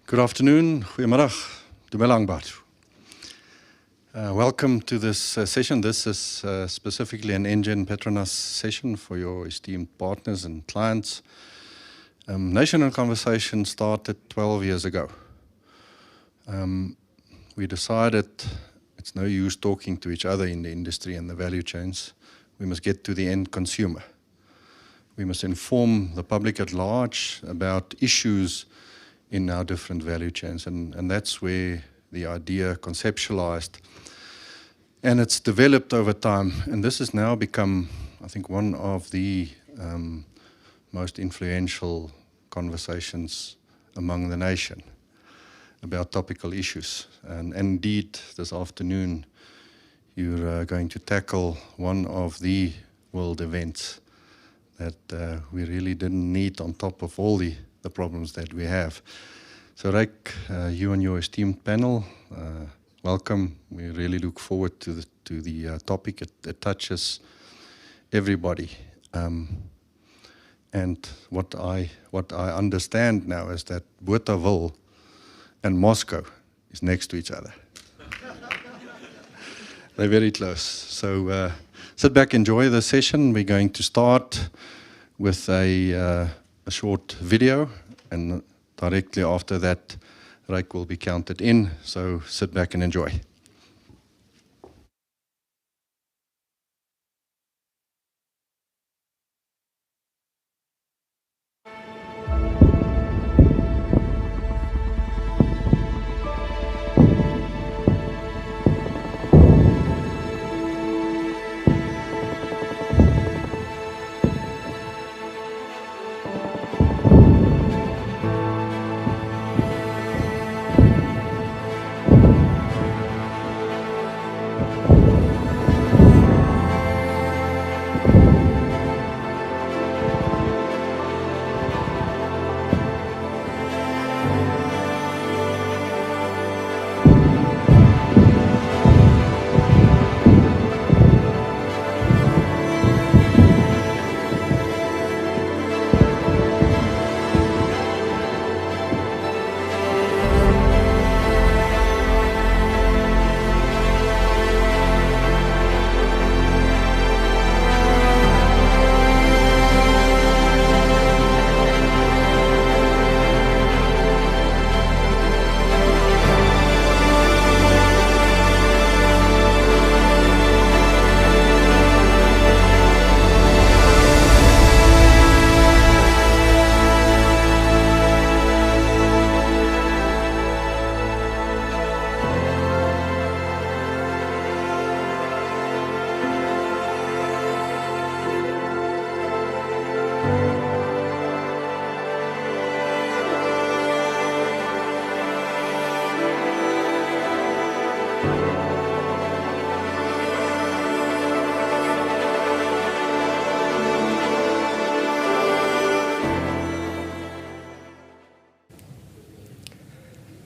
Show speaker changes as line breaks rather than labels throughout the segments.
Good afternoon, goeiemiddag, dumelangbad. Welcome to this session. This is specifically an Engen Petronas session for your esteemed partners and clients. National Conversation started 12 years ago. We decided it's no use talking to each other in the industry and the value chains. We must get to the end consumer. We must inform the public at large about issues in our different value chains, and that's where the idea conceptualized. And it's developed over time, and this has now become, I think, one of the most influential conversations among the nation about topical issues. And indeed, this afternoon, you're going to tackle one of the world events that we really didn't need on top of all the problems that we have. So Ryk, you and your esteemed panel, welcome. We really look forward to the topic. It touches everybody. And what I understand now is that Botawil and Moscow is next to each other. They're very close. So sit back, enjoy the session. We're going to start with a short video, and directly after that, Ryk will be counted in. So sit back and enjoy.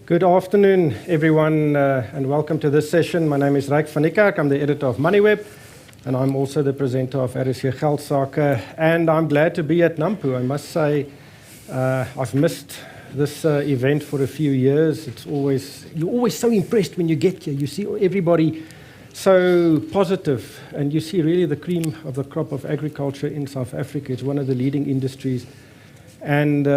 Good afternoon, everyone, and welcome to this session. My name is Ryk van Niekerk. I'm the editor of MoneyWeb, and I'm also the presenter of RSG Geldsaake. And I'm glad to be at Nampo. I must say, I've missed this event for a few years. You're always so impressed when you get here. You see everybody so positive, and you see really the cream of the crop of agriculture in South Africa. It's one of the leading industries. And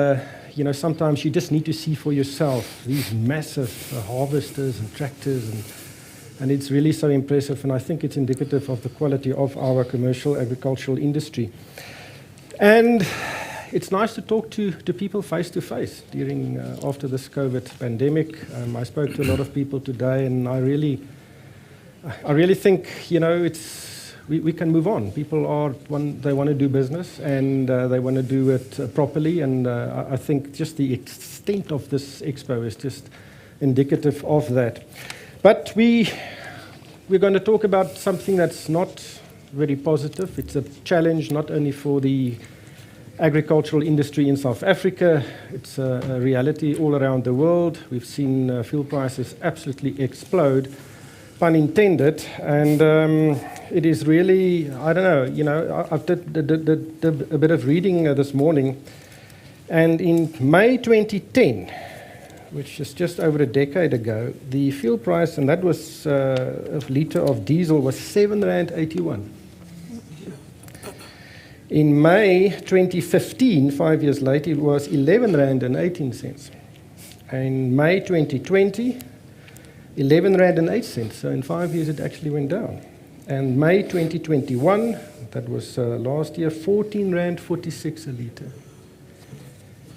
sometimes you just need to see for yourself these massive harvesters and tractors, and it's really so impressive, and I think it's indicative of the quality of our commercial agricultural industry. And it's nice to talk to people face to face after this COVID pandemic. I spoke to a lot of people today, and I really think we can move on. People they want to do business, and they want to do it properly. And I think just the extent of this expo is just indicative of that. But we're going to talk about something that's not very positive. It's a challenge not only for the agricultural industry in South Africa, it's a reality all around the world. We've seen fuel prices absolutely explode, pun intended, and it is really, I don't know, I did a bit of reading this morning, and in May 2010, which is just over a decade ago, the fuel price, and that was a litre of diesel, was R7.81. In May 2015, 5 years later, it was R11.18. In May 2020, R11.08. So in 5 years, it actually went down. And May 2021, that was last year, R14.46 a litre.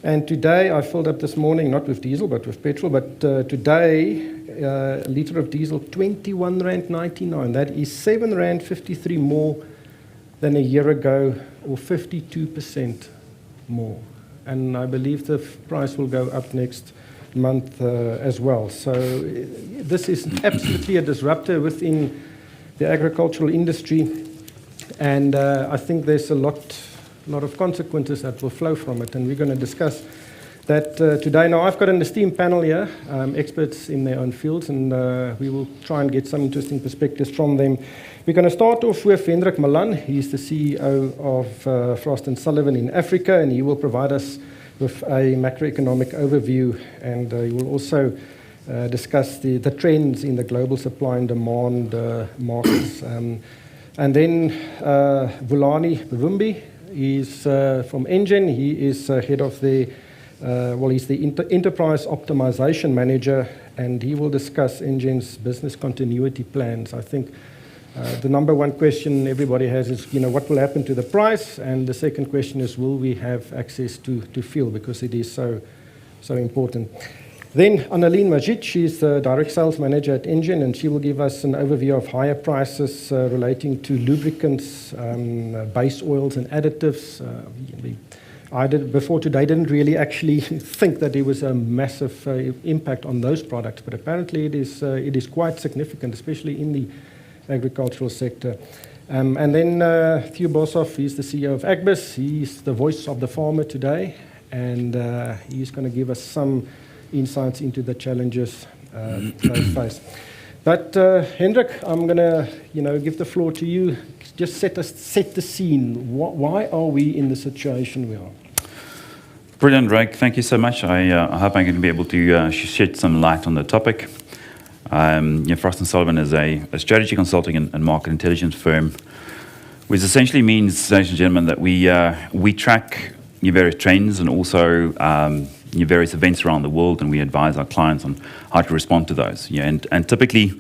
And today, I filled up this morning, not with diesel, but with petrol, but today, a litre of diesel, R21.99. That is R7.53 more than a year ago, or 52% more. And I believe the price will go up next month as well. So this is absolutely a disruptor within the agricultural industry, and I think there's a lot of consequences that will flow from it, and we're going to discuss that today. Now, I've got an esteemed panel here, experts in their own fields, and we will try and get some interesting perspectives from them. We're going to start off with Hendrik Malan. He's the CEO of Frost & Sullivan in Africa, and he will provide us with a macroeconomic overview, and he will also discuss the trends in the global supply and demand markets. And then Vulani Bavumbi is from Engen. He is head of the, he's the Enterprise Optimization Manager, and he will discuss Engen's business continuity plans. I think the number one question everybody has is, what will happen to the price? And the second question is, will we have access to fuel? Because it is so important. Then Annalene Majid, she's the Direct Sales Manager at Engen, and she will give us an overview of higher prices relating to lubricants, base oils and additives. Before today, didn't really actually think that there was a massive impact on those products, but apparently it is quite significant, especially in the agricultural sector. And then Theo Boshoff, he's the CEO of Agbus. He's the voice of the farmer today, and he's going to give us some insights into the challenges they face. But Hendrik, I'm going to give the floor to you. Just set the scene. Why are we in the situation we are?
Brilliant, Ryk. Thank you so much. I hope I'm going to be able to shed some light on the topic. Frost & Sullivan is a strategy consulting and market intelligence firm, which essentially means, ladies and gentlemen, that we track various trends and also various events around the world, and we advise our clients on how to respond to those. And typically,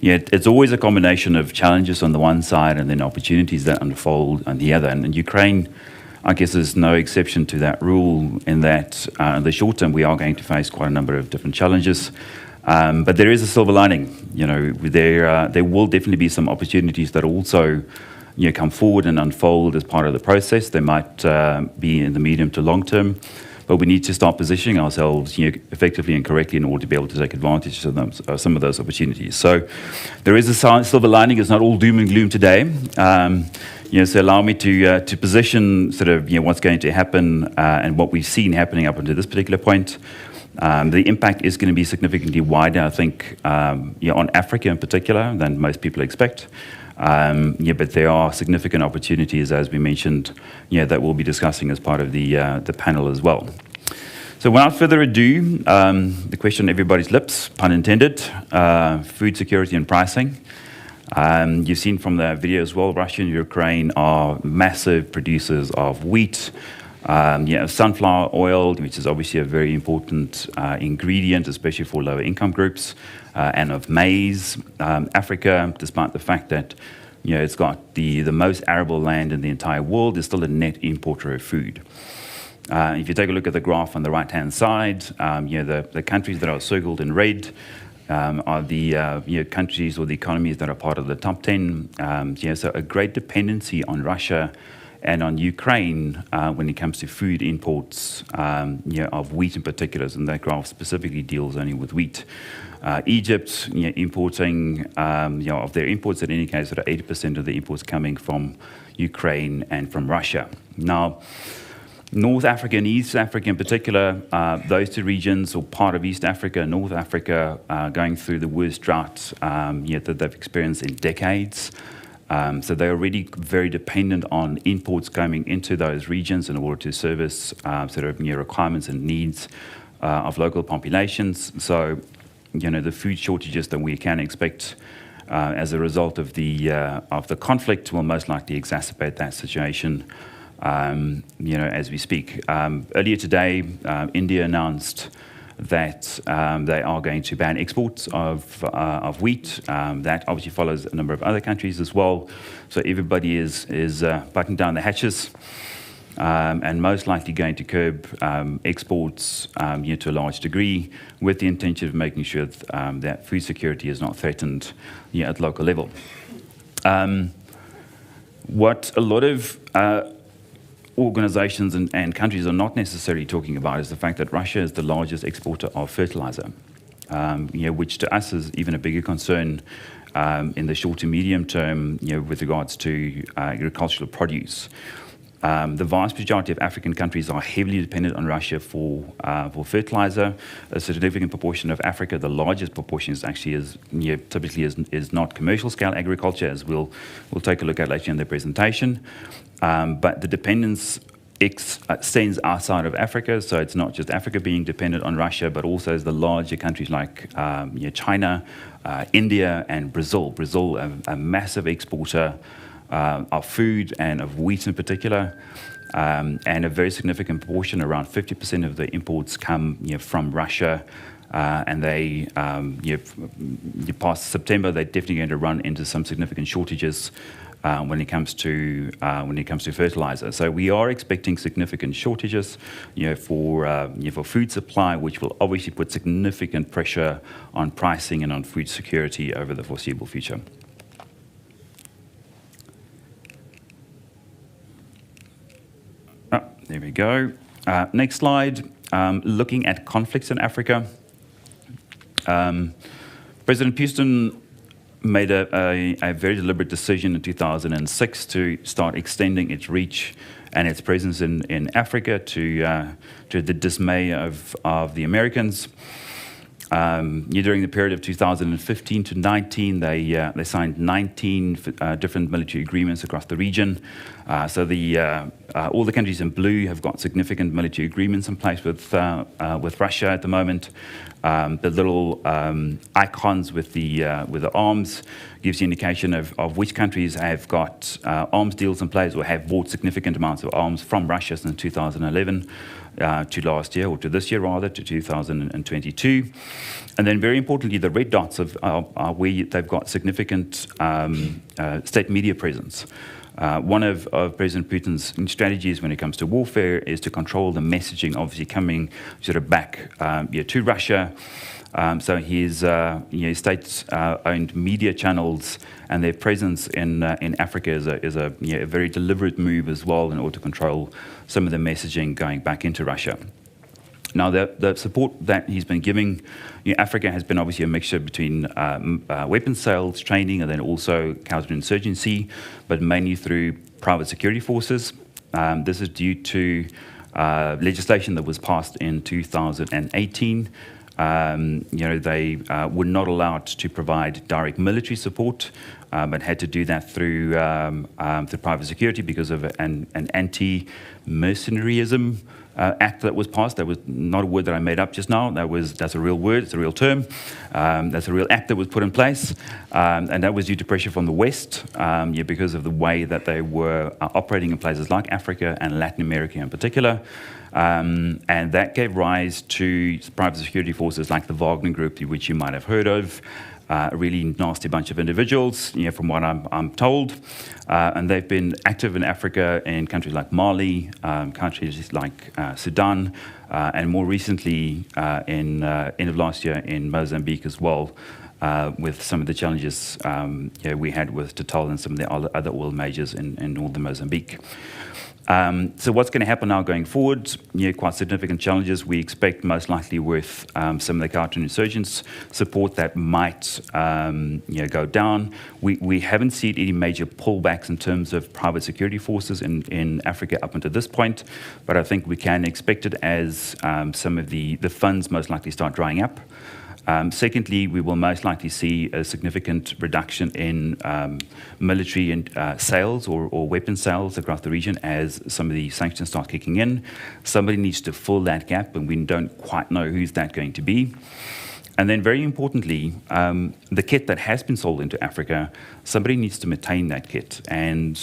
it's always a combination of challenges on the one side and then opportunities that unfold on the other. And Ukraine, I guess, is no exception to that rule, in that in the short term we are going to face quite a number of different challenges. But there is a silver lining. There will definitely be some opportunities that also come forward and unfold as part of the process. They might be in the medium to long term, but we need to start positioning ourselves effectively and correctly in order to be able to take advantage of some of those opportunities. So there is a silver lining. It's not all doom and gloom today. So allow me to position sort of what's going to happen and what we've seen happening up until this particular point. The impact is going to be significantly wider, I think, on Africa in particular than most people expect. But there are significant opportunities, as we mentioned, that we'll be discussing as part of the panel as well. So without further ado, the question on everybody's lips, pun intended, food security and pricing. You've seen from the video as well, Russia and Ukraine are massive producers of wheat, sunflower oil, which is obviously a very important ingredient, especially for lower income groups, and of maize. Africa, despite the fact that it's got the most arable land in the entire world, is still a net importer of food. If you take a look at the graph on the right-hand side, the countries that are circled in red are the countries or the economies that are part of the top 10. So a great dependency on Russia and on Ukraine when it comes to food imports, of wheat in particular, and that graph specifically deals only with wheat. Egypt, importing, of their imports, in any case, sort of 80% of the imports coming from Ukraine and from Russia. Now, North Africa and East Africa in particular, those two regions, or part of East Africa and North Africa, going through the worst drought that they've experienced in decades. So they're already very dependent on imports coming into those regions in order to service requirements and needs of local populations. So, the food shortages that we can expect as a result of the conflict will most likely exacerbate that situation, as we speak. Earlier today, India announced that they are going to ban exports of wheat. That obviously follows a number of other countries as well. So everybody is buttoning down the hatches. And most likely going to curb exports to a large degree, with the intention of making sure that food security is not threatened at local level. What a lot of organizations and countries are not necessarily talking about is the fact that Russia is the largest exporter of fertilizer, which to us is even a bigger concern in the short to medium term, with regards to agricultural produce. The vast majority of African countries are heavily dependent on Russia for fertilizer. A significant proportion of Africa, the largest proportion, typically is not commercial scale agriculture, as we'll take a look at later in the presentation. But the dependence extends outside of Africa, so it's not just Africa being dependent on Russia, but also the larger countries like China, India, and Brazil. Brazil, a massive exporter of food and of wheat in particular, and a very significant portion, around 50% of the imports come from Russia, and they, past September, they're definitely going to run into some significant shortages when it comes to fertilizer. So we are expecting significant shortages, for food supply, which will obviously put significant pressure on pricing and on food security over the foreseeable future. There we go. Next slide. Looking at conflicts in Africa. President Putin made a very deliberate decision in 2006 to start extending its reach and its presence in Africa to the dismay of the Americans. During the period of 2015 to 19, they signed 19 different military agreements across the region. So all the countries in blue have got significant military agreements in place with Russia at the moment. The little icons with the arms gives you an indication of which countries have got arms deals in place or have bought significant amounts of arms from Russia since 2011 to last year, or to this year rather, to 2022. And then very importantly, the red dots are where they've got significant state media presence. One of President Putin's strategies when it comes to warfare is to control the messaging, obviously coming sort of back to Russia. So his state-owned media channels and their presence in Africa is a very deliberate move as well, in order to control some of the messaging going back into Russia. Now, the support that he's been giving Africa has been obviously a mixture between weapons sales, training, and then also counterinsurgency, but mainly through private security forces. This is due to legislation that was passed in 2018. They were not allowed to provide direct military support, but had to do that through private security because of an anti-mercenaryism act that was passed. That was not a word that I made up just now. That's a real word. It's a real term. That's a real act that was put in place, and that was due to pressure from the West, because of the way that they were operating in places like Africa and Latin America in particular. And that gave rise to private security forces like the Wagner Group, which you might have heard of. A really nasty bunch of individuals, from what I'm told. And they've been active in Africa in countries like Mali, countries like Sudan, and more recently, in end of last year, in Mozambique as well, with some of the challenges we had with Total and some of the other oil majors in northern Mozambique. So what's going to happen now going forward? Quite significant challenges we expect, most likely with some of the counterinsurgents support that might go down. We haven't seen any major pullbacks in terms of private security forces in Africa up until this point, but I think we can expect it as some of the funds most likely start drying up. Secondly, we will most likely see a significant reduction in military and sales or weapon sales across the region as some of the sanctions start kicking in. Somebody needs to fill that gap, and we don't quite know who's that going to be. And then very importantly, the kit that has been sold into Africa, somebody needs to maintain that kit. And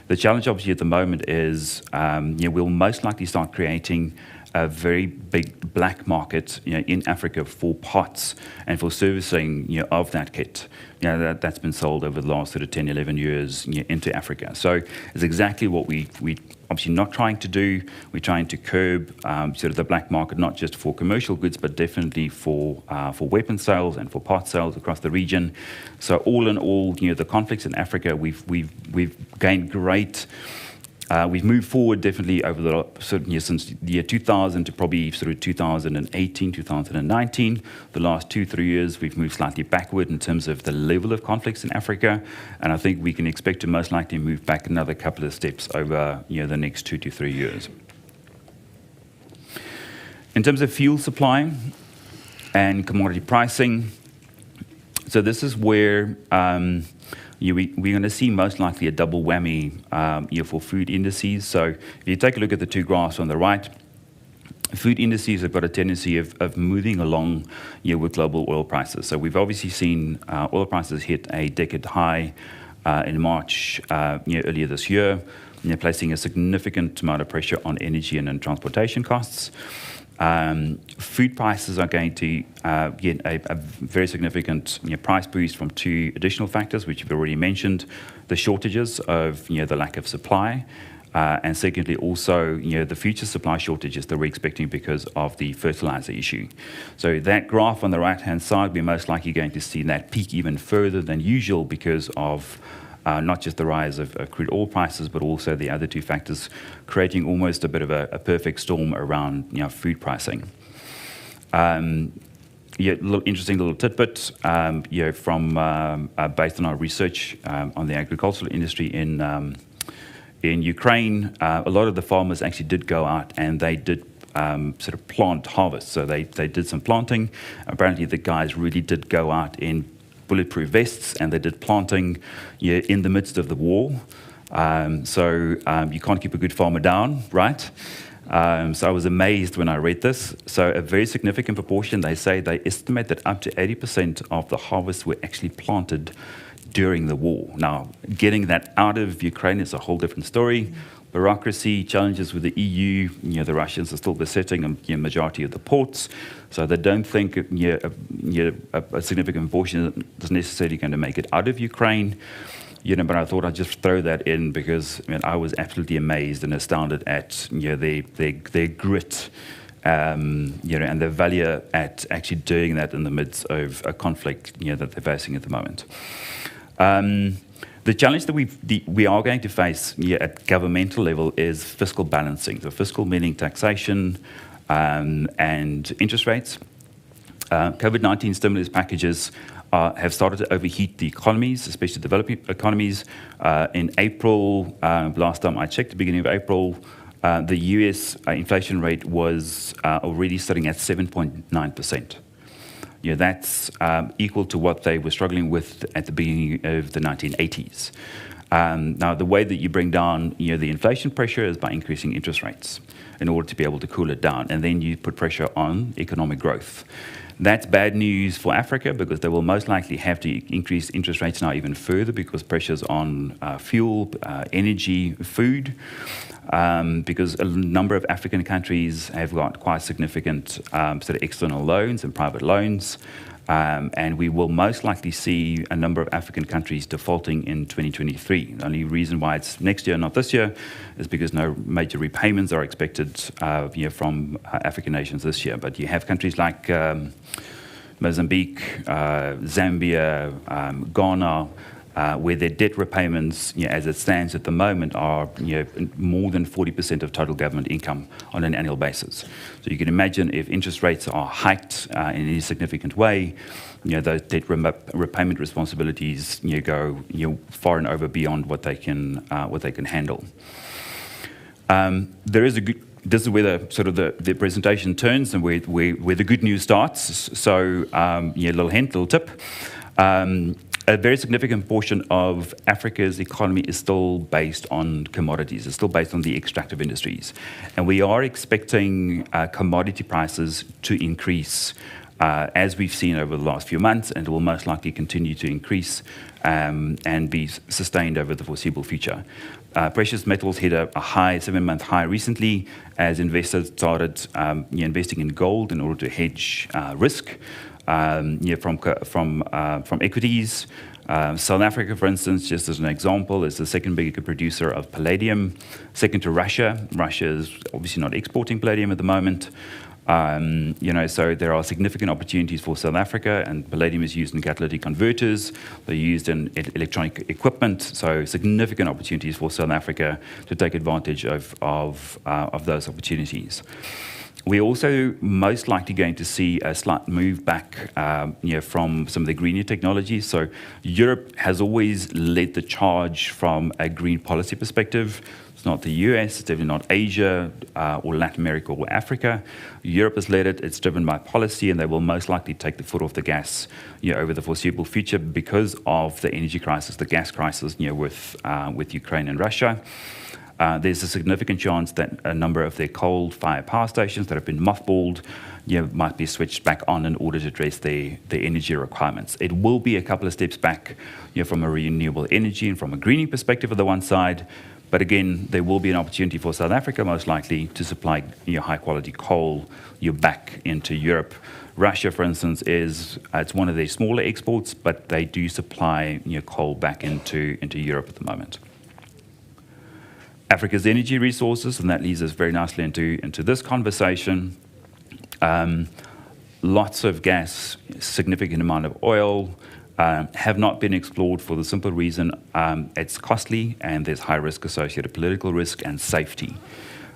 the challenge obviously at the moment is we'll most likely start creating a very big black market in Africa for parts and for servicing of that kit. That's been sold over the last sort of 10, 11 years into Africa. So it's exactly what we obviously not trying to do. We're trying to curb sort of the black market, not just for commercial goods, but definitely for weapon sales and for parts sales across the region. So all in all, the conflicts in Africa, we've gained great. We've moved forward definitely over the since the year 2000 to probably sort of 2018, 2019. The last 2-3 years, we've moved slightly backward in terms of the level of conflicts in Africa, and I think we can expect to most likely move back another couple of steps over the next 2 to 3 years. In terms of fuel supply and commodity pricing, so this is where we're going to see most likely a double whammy for food indices. So if you take a look at the two graphs on the right, food indices have got a tendency of moving along with global oil prices. So we've obviously seen oil prices hit a decade high in March earlier this year, placing a significant amount of pressure on energy and transportation costs. Food prices are going to get a very significant price boost from two additional factors, which you've already mentioned: the shortages of the lack of supply, and secondly also the future supply shortages that we're expecting because of the fertilizer issue. So that graph on the right-hand side, we're most likely going to see that peak even further than usual because of not just the rise of crude oil prices, but also the other two factors, creating almost a bit of a perfect storm around food pricing. Interesting little tidbit, from based on our research on the agricultural industry in Ukraine. A lot of the farmers actually did go out and they did sort of plant harvest. So they did some planting. Apparently, the guys really did go out in bulletproof vests, and they did planting in the midst of the war. So you can't keep a good farmer down, right? So I was amazed when I read this. So a very significant proportion, they estimate that up to 80% of the harvests were actually planted during the war. Now, getting that out of Ukraine is a whole different story. Bureaucracy, challenges with the EU, the Russians are still besetting a majority of the ports, so they don't think a significant portion is necessarily going to make it out of Ukraine. But I thought I'd just throw that in because I was absolutely amazed and astounded at their grit, and their value at actually doing that in the midst of a conflict that they're facing at the moment. The challenge that we are going to face at governmental level is fiscal balancing. So fiscal meaning taxation and interest rates. COVID-19 stimulus packages have started to overheat the economies, especially developing economies. In April, last time I checked, the beginning of April, the US inflation rate was already sitting at 7.9%. That's equal to what they were struggling with at the beginning of the 1980s. Now, the way that you bring down the inflation pressure is by increasing interest rates in order to be able to cool it down, and then you put pressure on economic growth. That's bad news for Africa because they will most likely have to increase interest rates now even further because pressures on fuel, energy, food. Because a number of African countries have got quite significant sort of external loans and private loans, and we will most likely see a number of African countries defaulting in 2023. The only reason why it's next year, not this year, is because no major repayments are expected from African nations this year. But you have countries like Mozambique, Zambia, Ghana, where their debt repayments, as it stands at the moment, are more than 40% of total government income on an annual basis. So you can imagine if interest rates are hiked in any significant way, those debt repayment responsibilities go far and over beyond what they can handle. There is a this is where the presentation turns and where the good news starts. So, little hint, little tip. A very significant portion of Africa's economy is still based on commodities. It's still based on the extractive industries. And we are expecting commodity prices to increase as we've seen over the last few months, and it will most likely continue to increase and be sustained over the foreseeable future. Precious metals hit a high, 7-month high recently as investors started investing in gold in order to hedge risk from equities. South Africa, for instance, just as an example, is the second biggest producer of palladium, second to Russia. Russia is obviously not exporting palladium at the moment. So there are significant opportunities for South Africa, and palladium is used in catalytic converters. They're used in electronic equipment, so significant opportunities for South Africa to take advantage of those opportunities. We're also most likely going to see a slight move back from some of the greener technologies. So Europe has always led the charge from a green policy perspective. It's not the US, it's definitely not Asia or Latin America or Africa. Europe has led it, it's driven by policy, and they will most likely take the foot off the gas over the foreseeable future because of the energy crisis, the gas crisis with Ukraine and Russia. There's a significant chance that a number of their coal-fired power stations that have been mothballed might be switched back on in order to address their energy requirements. It will be a couple of steps back from a renewable energy and from a greening perspective on the one side, but again, there will be an opportunity for South Africa most likely to supply high-quality coal back into Europe. Russia, for instance, it's one of their smaller exports, but they do supply coal back into Europe at the moment. Africa's energy resources, and that leads us very nicely into this conversation. Lots of gas, significant amount of oil, have not been explored for the simple reason it's costly and there's high risk associated, political risk and safety.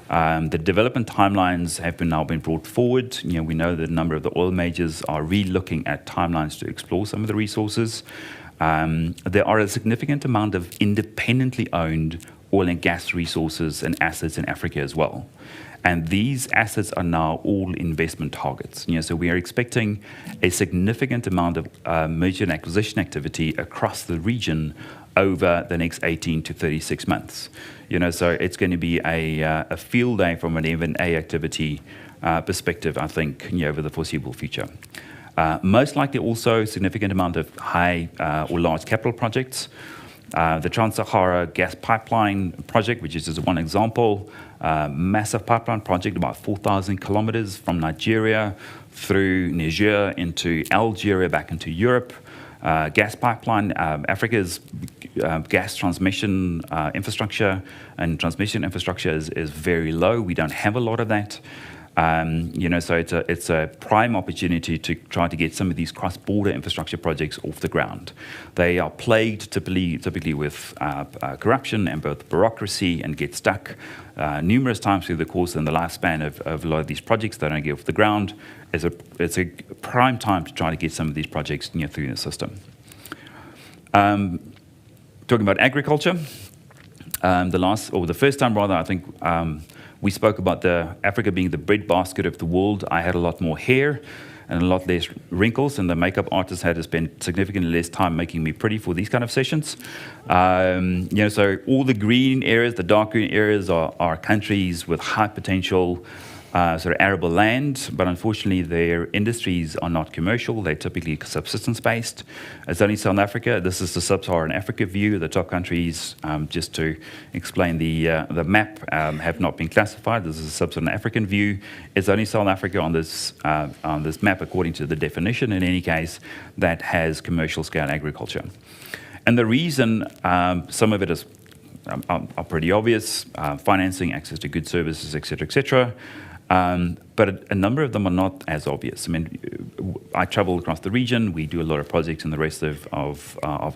The development timelines have now been brought forward. We know that a number of the oil majors are re-looking at timelines to explore some of the resources. There are a significant amount of independently owned oil and gas resources and assets in Africa as well. And these assets are now all investment targets. So we are expecting a significant amount of merger and acquisition activity across the region over the next 18 to 36 months. So it's going to be a field day from an M&A activity perspective, I think, over the foreseeable future. Most likely also a significant amount of high or large capital projects. The Trans-Sahara gas pipeline project, which is just one example, massive pipeline project, about 4,000 kilometers from Nigeria through Niger into Algeria, back into Europe. Gas pipeline, Africa's gas transmission infrastructure and transmission infrastructure is very low. We don't have a lot of that. So it's a prime opportunity to try to get some of these cross-border infrastructure projects off the ground. They are plagued typically with corruption and both bureaucracy and get stuck numerous times through the course and the lifespan of a lot of these projects that don't get off the ground. It's a prime time to try to get some of these projects through the system. Talking about agriculture, the first time rather, I think we spoke about Africa being the breadbasket of the world. I had a lot more hair and a lot less wrinkles, and the makeup artist had to spend significantly less time making me pretty for these kind of sessions. So all the green areas, the dark green areas are countries with high potential sort of arable land, but unfortunately their industries are not commercial. They're typically subsistence-based. It's only South Africa. This is the sub-Saharan Africa view. The top countries, just to explain the map, have not been classified. This is a sub-Saharan African view. It's only South Africa on this map, according to the definition, in any case, that has commercial-scale agriculture. And the reason, some of it is are pretty obvious, financing, access to good services, et cetera, but a number of them are not as obvious. I mean, I travel across the region. We do a lot of projects in the rest of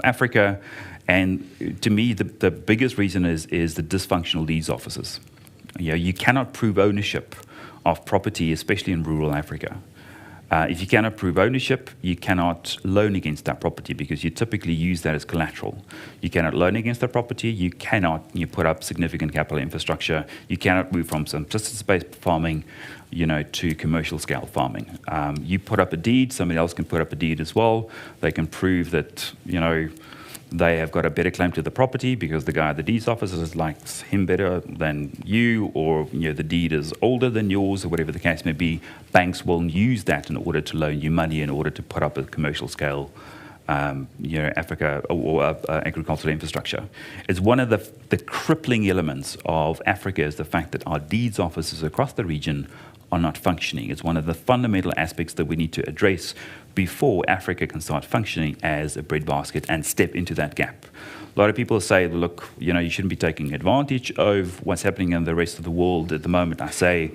Africa. And to me, the biggest reason is the dysfunctional deeds offices. You cannot prove ownership of property, especially in rural Africa. If you cannot prove ownership, you cannot loan against that property because you typically use that as collateral. You cannot loan against that property. You cannot put up significant capital infrastructure. You cannot move from subsistence-based farming, to commercial scale farming. You put up a deed, somebody else can put up a deed as well. They can prove that, they have got a better claim to the property because the guy at the deeds office likes him better than you, or the deed is older than yours, or whatever the case may be. Banks will use that in order to loan you money in order to put up a commercial scale, Africa or agricultural infrastructure. It's one of the crippling elements of Africa is the fact that our deeds offices across the region are not functioning. It's one of the fundamental aspects that we need to address before Africa can start functioning as a breadbasket and step into that gap. A lot of people say, look, you shouldn't be taking advantage of what's happening in the rest of the world at the moment. I say,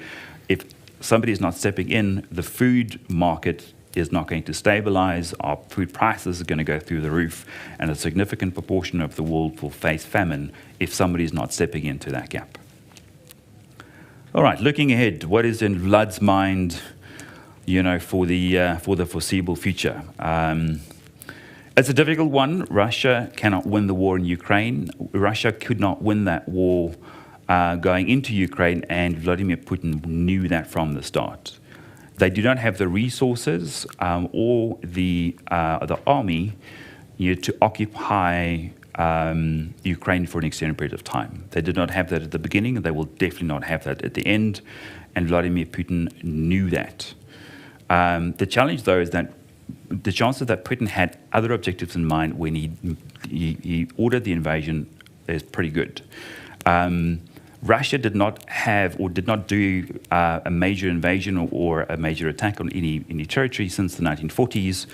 if somebody is not stepping in, the food market is not going to stabilize, our food prices are going to go through the roof, and a significant proportion of the world will face famine if somebody is not stepping into that gap. All right, looking ahead, what is in Vlad's mind, for the foreseeable future? It's a difficult one. Russia cannot win the war in Ukraine. Russia could not win that war going into Ukraine, and Vladimir Putin knew that from the start. They do not have the resources or the army to occupy Ukraine for an extended period of time. They did not have that at the beginning, and they will definitely not have that at the end, and Vladimir Putin knew that. The challenge, though, is that the chances that Putin had other objectives in mind when he ordered the invasion is pretty good. Russia did not have or did not do a major invasion or a major attack on any territory since the 1940s,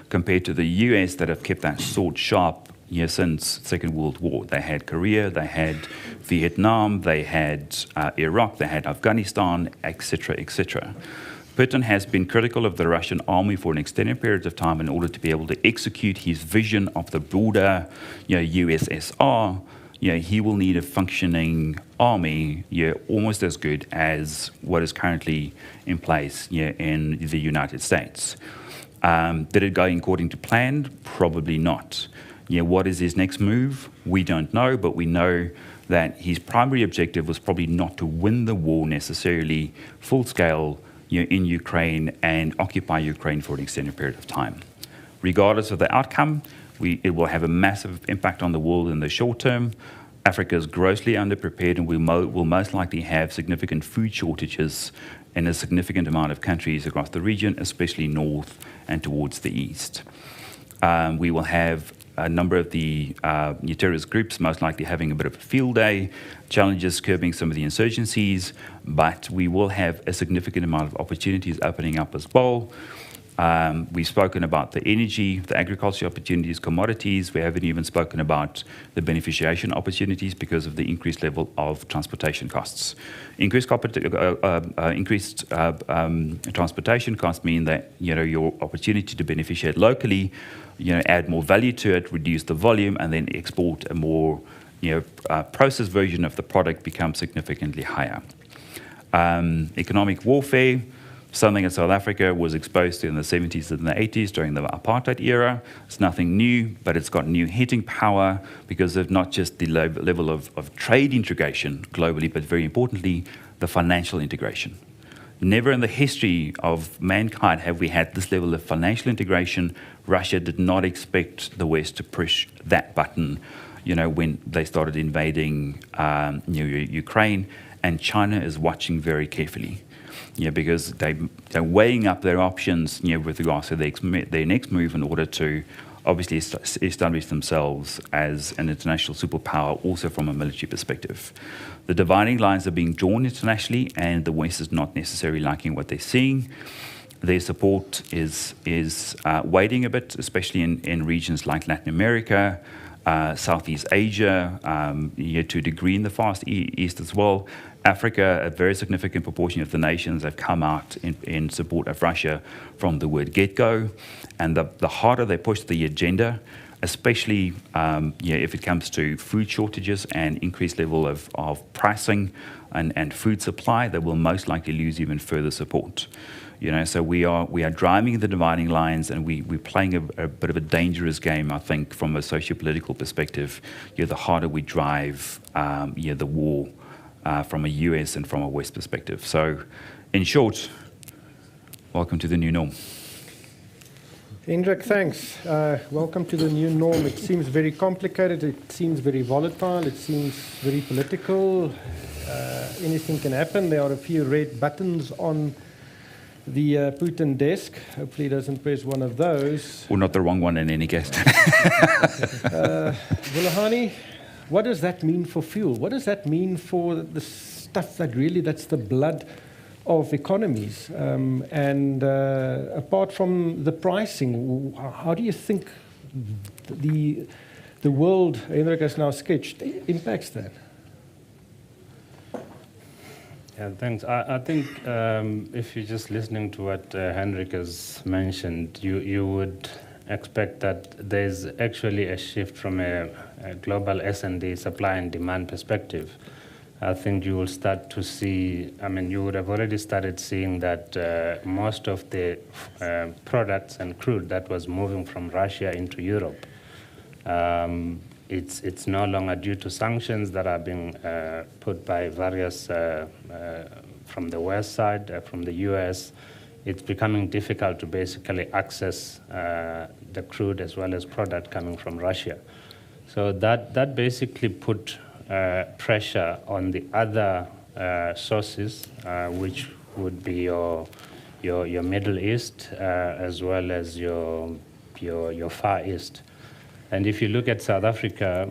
compared to the US that have kept that sword sharp since Second World War. They had Korea, they had Vietnam, they had Iraq, they had Afghanistan, etc., etc. Putin has been critical of the Russian army for an extended period of time in order to be able to execute his vision of the broader USSR. He will need a functioning army almost as good as what is currently in place in the United States. Did it go according to plan? Probably not. What is his next move? We don't know, but we know that his primary objective was probably not to win the war necessarily full scale in Ukraine and occupy Ukraine for an extended period of time. Regardless of the outcome, it will have a massive impact on the world in the short term. Africa is grossly underprepared, and we will most likely have significant food shortages in a significant amount of countries across the region, especially north and towards the east. We will have a number of the terrorist groups most likely having a bit of a field day, challenges curbing some of the insurgencies, but we will have a significant amount of opportunities opening up as well. We've spoken about the energy, the agriculture opportunities, commodities. We haven't even spoken about the beneficiation opportunities because of the increased level of transportation costs. Increased transportation costs mean that your opportunity to beneficiate locally, add more value to it, reduce the volume, and then export a more processed version of the product becomes significantly higher. Economic warfare. Something that South Africa was exposed to in the 70s and the 80s during the apartheid era. It's nothing new, but it's got new hitting power because of not just the level of trade integration globally, but very importantly, the financial integration. Never in the history of mankind have we had this level of financial integration. Russia did not expect the West to push that button, when they started invading Ukraine, and China is watching very carefully. Because they're weighing up their options, with regards to their next move in order to obviously establish themselves as an international superpower, also from a military perspective. The dividing lines are being drawn internationally, and the West is not necessarily liking what they're seeing. Their support is waning a bit, especially in regions like Latin America, Southeast Asia, to a degree in the Far East as well. Africa, a very significant proportion of the nations have come out in support of Russia from the word get-go. And the harder they push the agenda, especially if it comes to food shortages and increased level of pricing and food supply, they will most likely lose even further support. So we are driving the dividing lines, and we're playing a bit of a dangerous game, I think, from a socio-political perspective. The harder we drive, the war from a US and from a West perspective. So, in short, welcome to the new norm.
Hendrik, thanks. Welcome to the new norm. It seems very complicated. It seems very volatile. It seems very political. Anything can happen. There are a few red buttons on the Putin desk. Hopefully he doesn't press one of those.
Or not the wrong one in any case.
Vulahani, what does that mean for fuel? What does that mean for the stuff that's the blood of economies? And apart from the pricing, how do you think the world Hendrik has now sketched impacts that?
Yeah, thanks. I think if you're just listening to what Hendrik has mentioned, you would expect that there's actually a shift from a global S&D supply and demand perspective. I think you will start to see, you would have already started seeing that most of the products and crude that was moving from Russia into Europe, it's no longer due to sanctions that are being put by various from the West side, from the US. It's becoming difficult to basically access the crude as well as product coming from Russia. So that basically put pressure on the other sources, which would be your Middle East as well as your Far East. And if you look at South Africa,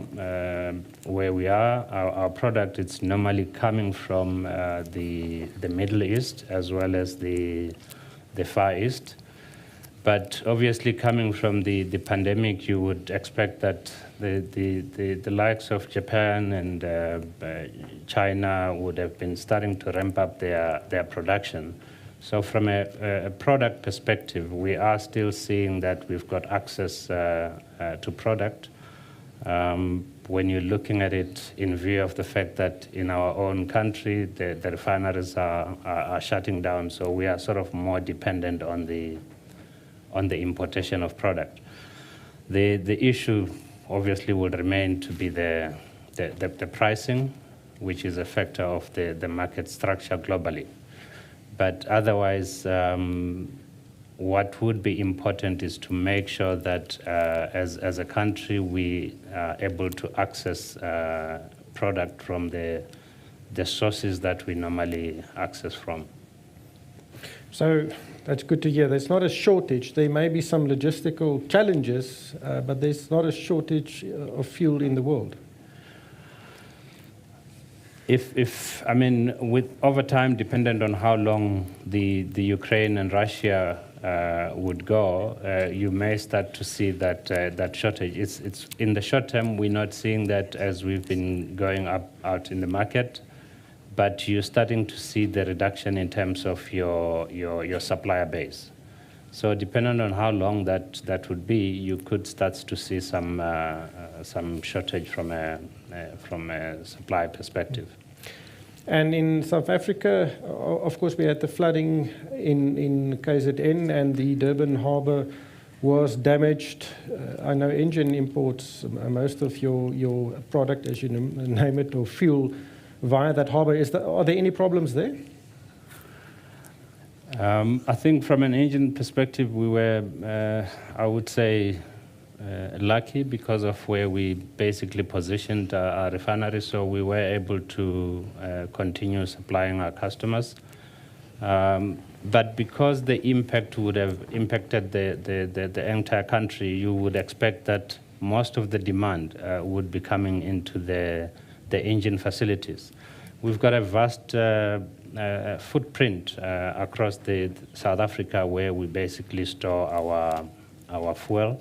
where we are, our product, it's normally coming from the Middle East as well as the Far East. But obviously coming from the pandemic, you would expect that the likes of Japan and China would have been starting to ramp up their production. So from a product perspective, we are still seeing that we've got access to product. When you're looking at it in view of the fact that in our own country, the refineries are shutting down, so we are sort of more dependent on the importation of product. The issue obviously will remain to be the pricing, which is a factor of the market structure globally. But otherwise, what would be important is to make sure that as a country we are able to access product from the sources that we normally access from.
So that's good to hear. There's not a shortage. There may be some logistical challenges, but there's not a shortage of fuel in the world. With over time, dependent on how long the Ukraine and Russia would go, you may start to see that shortage. It's in the short term, we're not seeing that as we've been going out in the market, but you're starting to see the reduction in terms of your supplier base. So depending on how long that would be, you could start to see some shortage from a supply perspective. And in South Africa, of course, we had the flooding in KZN, and the Durban harbour was damaged. I know engine imports most of your product, as you name it, or fuel, via that harbour. Are there any problems there?
I think from an engine perspective, we were, I would say, lucky because of where we basically positioned our refinery, so we were able to continue supplying our customers. But because the impact would have impacted the entire country, you would expect that most of the demand would be coming into the engine facilities. We've got a vast footprint across the South Africa where we basically store our fuel.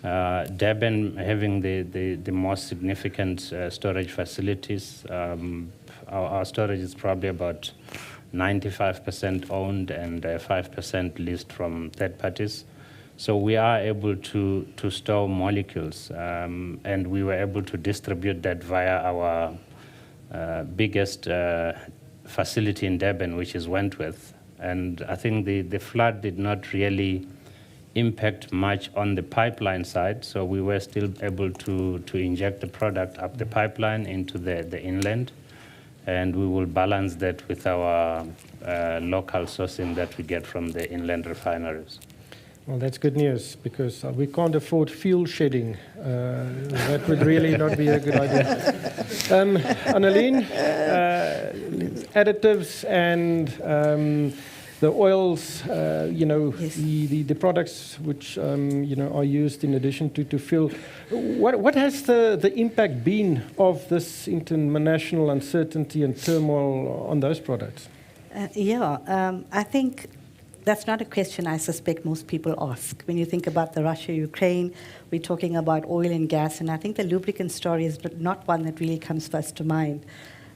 Durban having the most significant storage facilities. Our storage is probably about 95% owned and 5% leased from third parties. So we are able to store molecules, and we were able to distribute that via our biggest facility in Durban, which is Wentworth. And I think the flood did not really impact much on the pipeline side, so we were still able to inject the product up the pipeline into the inland, and we will balance that with our local sourcing that we get from the inland refineries.
Well, that's good news, because we can't afford fuel shedding. That would really not be a good idea. Anneleen, additives and the oils,
Yes.
the products which are used in addition to fuel. What has the impact been of this international uncertainty and turmoil on those products?
I think that's not a question I suspect most people ask. When you think about the Russia-Ukraine, we're talking about oil and gas, and I think the lubricant story is not one that really comes first to mind.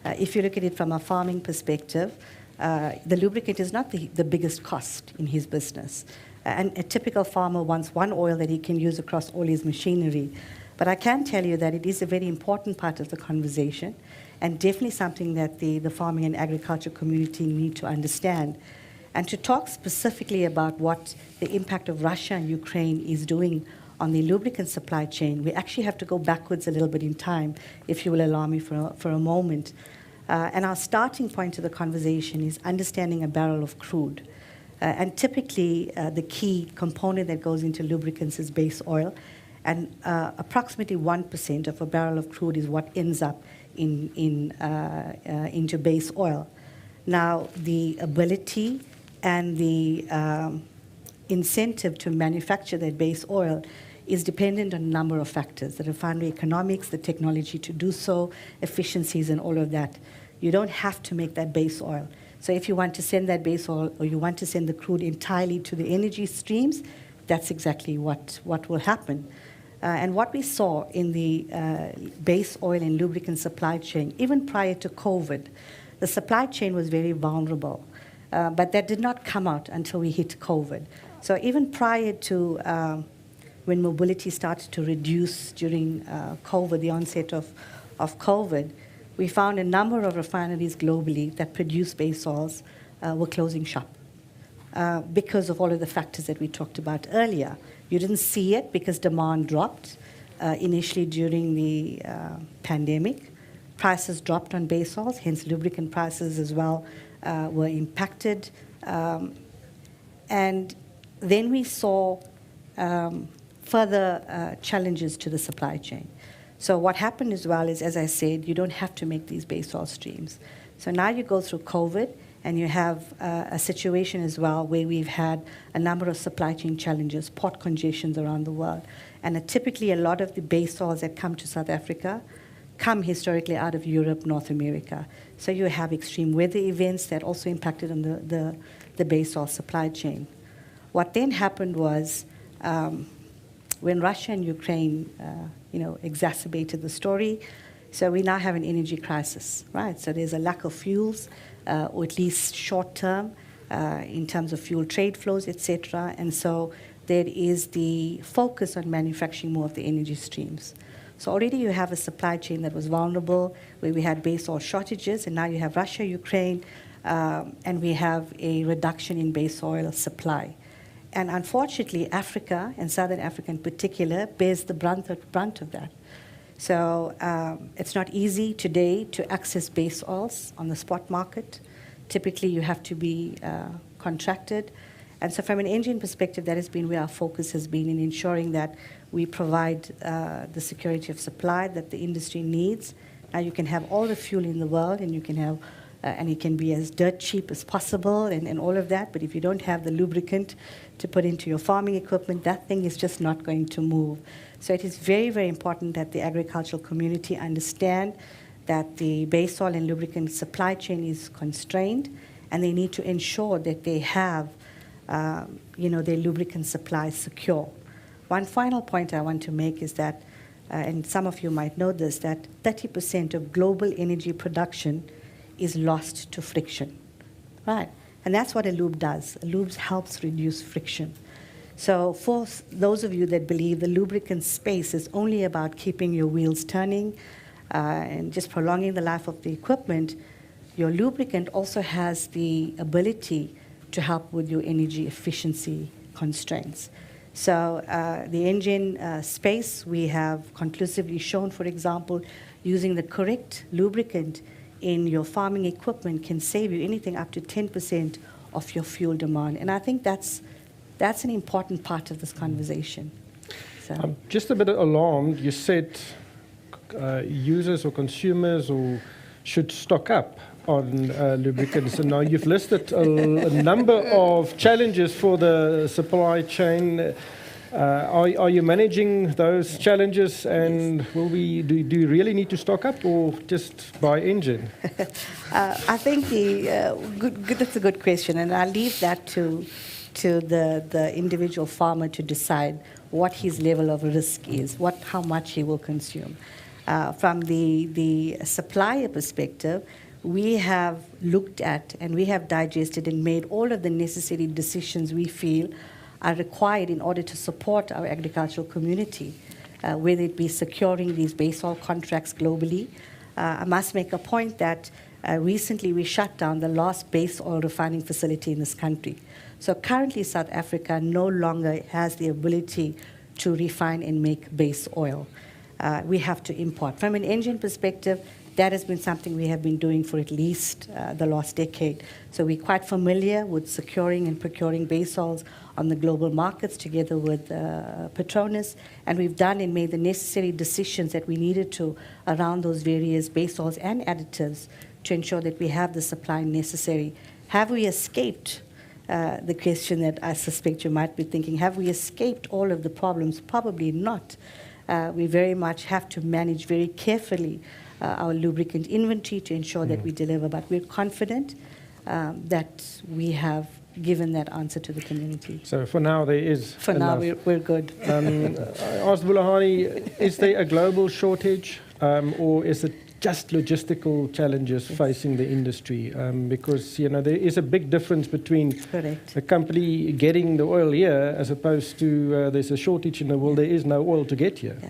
If you look at it from a farming perspective, the lubricant is not the biggest cost in his business. And a typical farmer wants one oil that he can use across all his machinery. But I can tell you that it is a very important part of the conversation, and definitely something that the farming and agriculture community need to understand. And to talk specifically about what the impact of Russia and Ukraine is doing on the lubricant supply chain, we actually have to go backwards a little bit in time, if you will allow me for a moment. And our starting point to the conversation is understanding a barrel of crude. And typically, the key component that goes into lubricants is base oil. And approximately 1% of a barrel of crude is what ends up into base oil. Now, the ability and the incentive to manufacture that base oil is dependent on a number of factors: the refinery economics, the technology to do so, efficiencies, and all of that. You don't have to make that base oil. So if you want to send that base oil, or you want to send the crude entirely to the energy streams, that's exactly what will happen. And what we saw in the base oil and lubricant supply chain, even prior to COVID, the supply chain was very vulnerable. But that did not come out until we hit COVID. So even prior to when mobility started to reduce during COVID, the onset of COVID, we found a number of refineries globally that produce base oils were closing shop because of all of the factors that we talked about earlier. You didn't see it because demand dropped initially during the pandemic. Prices dropped on base oils, hence lubricant prices as well were impacted. And then we saw further challenges to the supply chain. So what happened as well is, as I said, you don't have to make these base oil streams. So now you go through COVID, and you have a situation as well where we've had a number of supply chain challenges, port congestions around the world. And typically a lot of the base oils that come to South Africa come historically out of Europe, North America. So you have extreme weather events that also impacted on the base oil supply chain. What then happened was when Russia and Ukraine exacerbated the story, so we now have an energy crisis, right? So there's a lack of fuels, or at least short term, in terms of fuel trade flows, etc. And so there is the focus on manufacturing more of the energy streams. So already you have a supply chain that was vulnerable, where we had base oil shortages, and now you have Russia, Ukraine, and we have a reduction in base oil supply. And unfortunately, Africa, and Southern Africa in particular, bears the brunt of that. So it's not easy today to access base oils on the spot market. Typically, you have to be contracted. And so from an engine perspective, that has been where our focus has been, in ensuring that we provide the security of supply that the industry needs. Now you can have all the fuel in the world, and you can have, and it can be as dirt cheap as possible, and all of that. But if you don't have the lubricant to put into your farming equipment, that thing is just not going to move. So it is very, very important that the agricultural community understand that the base oil and lubricant supply chain is constrained, and they need to ensure that they have their lubricant supply secure. One final point I want to make is that, and some of you might know this, that 30% of global energy production is lost to friction, right? And that's what a lube does. A lube helps reduce friction. So for those of you that believe the lubricant space is only about keeping your wheels turning and just prolonging the life of the equipment, your lubricant also has the ability to help with your energy efficiency constraints. So the engine space, we have conclusively shown, for example, using the correct lubricant in your farming equipment can save you anything up to 10% of your fuel demand. And I think that's an important part of this conversation. So.
I'm just a bit alarmed. You said users or consumers should stock up on lubricants. And now you've listed a number of challenges for the supply chain. Are you managing those challenges, and do you really need to stock up or just buy engine?
I think that's a good question, and I'll leave that to the individual farmer to decide what his level of risk is, how much he will consume. From the supplier perspective, we have looked at and we have digested and made all of the necessary decisions we feel are required in order to support our agricultural community, whether it be securing these base oil contracts globally. I must make a point that recently we shut down the last base oil refining facility in this country. So currently South Africa no longer has the ability to refine and make base oil. We have to import. From an engine perspective, that has been something we have been doing for at least the last decade. So we're quite familiar with securing and procuring base oils on the global markets together with Petroleum, and we've done and made the necessary decisions that we needed to around those various base oils and additives to ensure that we have the supply necessary. Have we escaped the question that I suspect you might be thinking? Have we escaped all of the problems? Probably not. We very much have to manage very carefully our lubricant inventory to ensure that we deliver, but we're confident that we have given that answer to the community.
So for now there is
For
enough.
now we're good.
I asked Bulahani, is there a global shortage or is it just logistical challenges facing the industry? Because there is a big difference between
Correct.
a company getting the oil here as opposed to there's a shortage in the world, there is no oil to get here.
Yeah.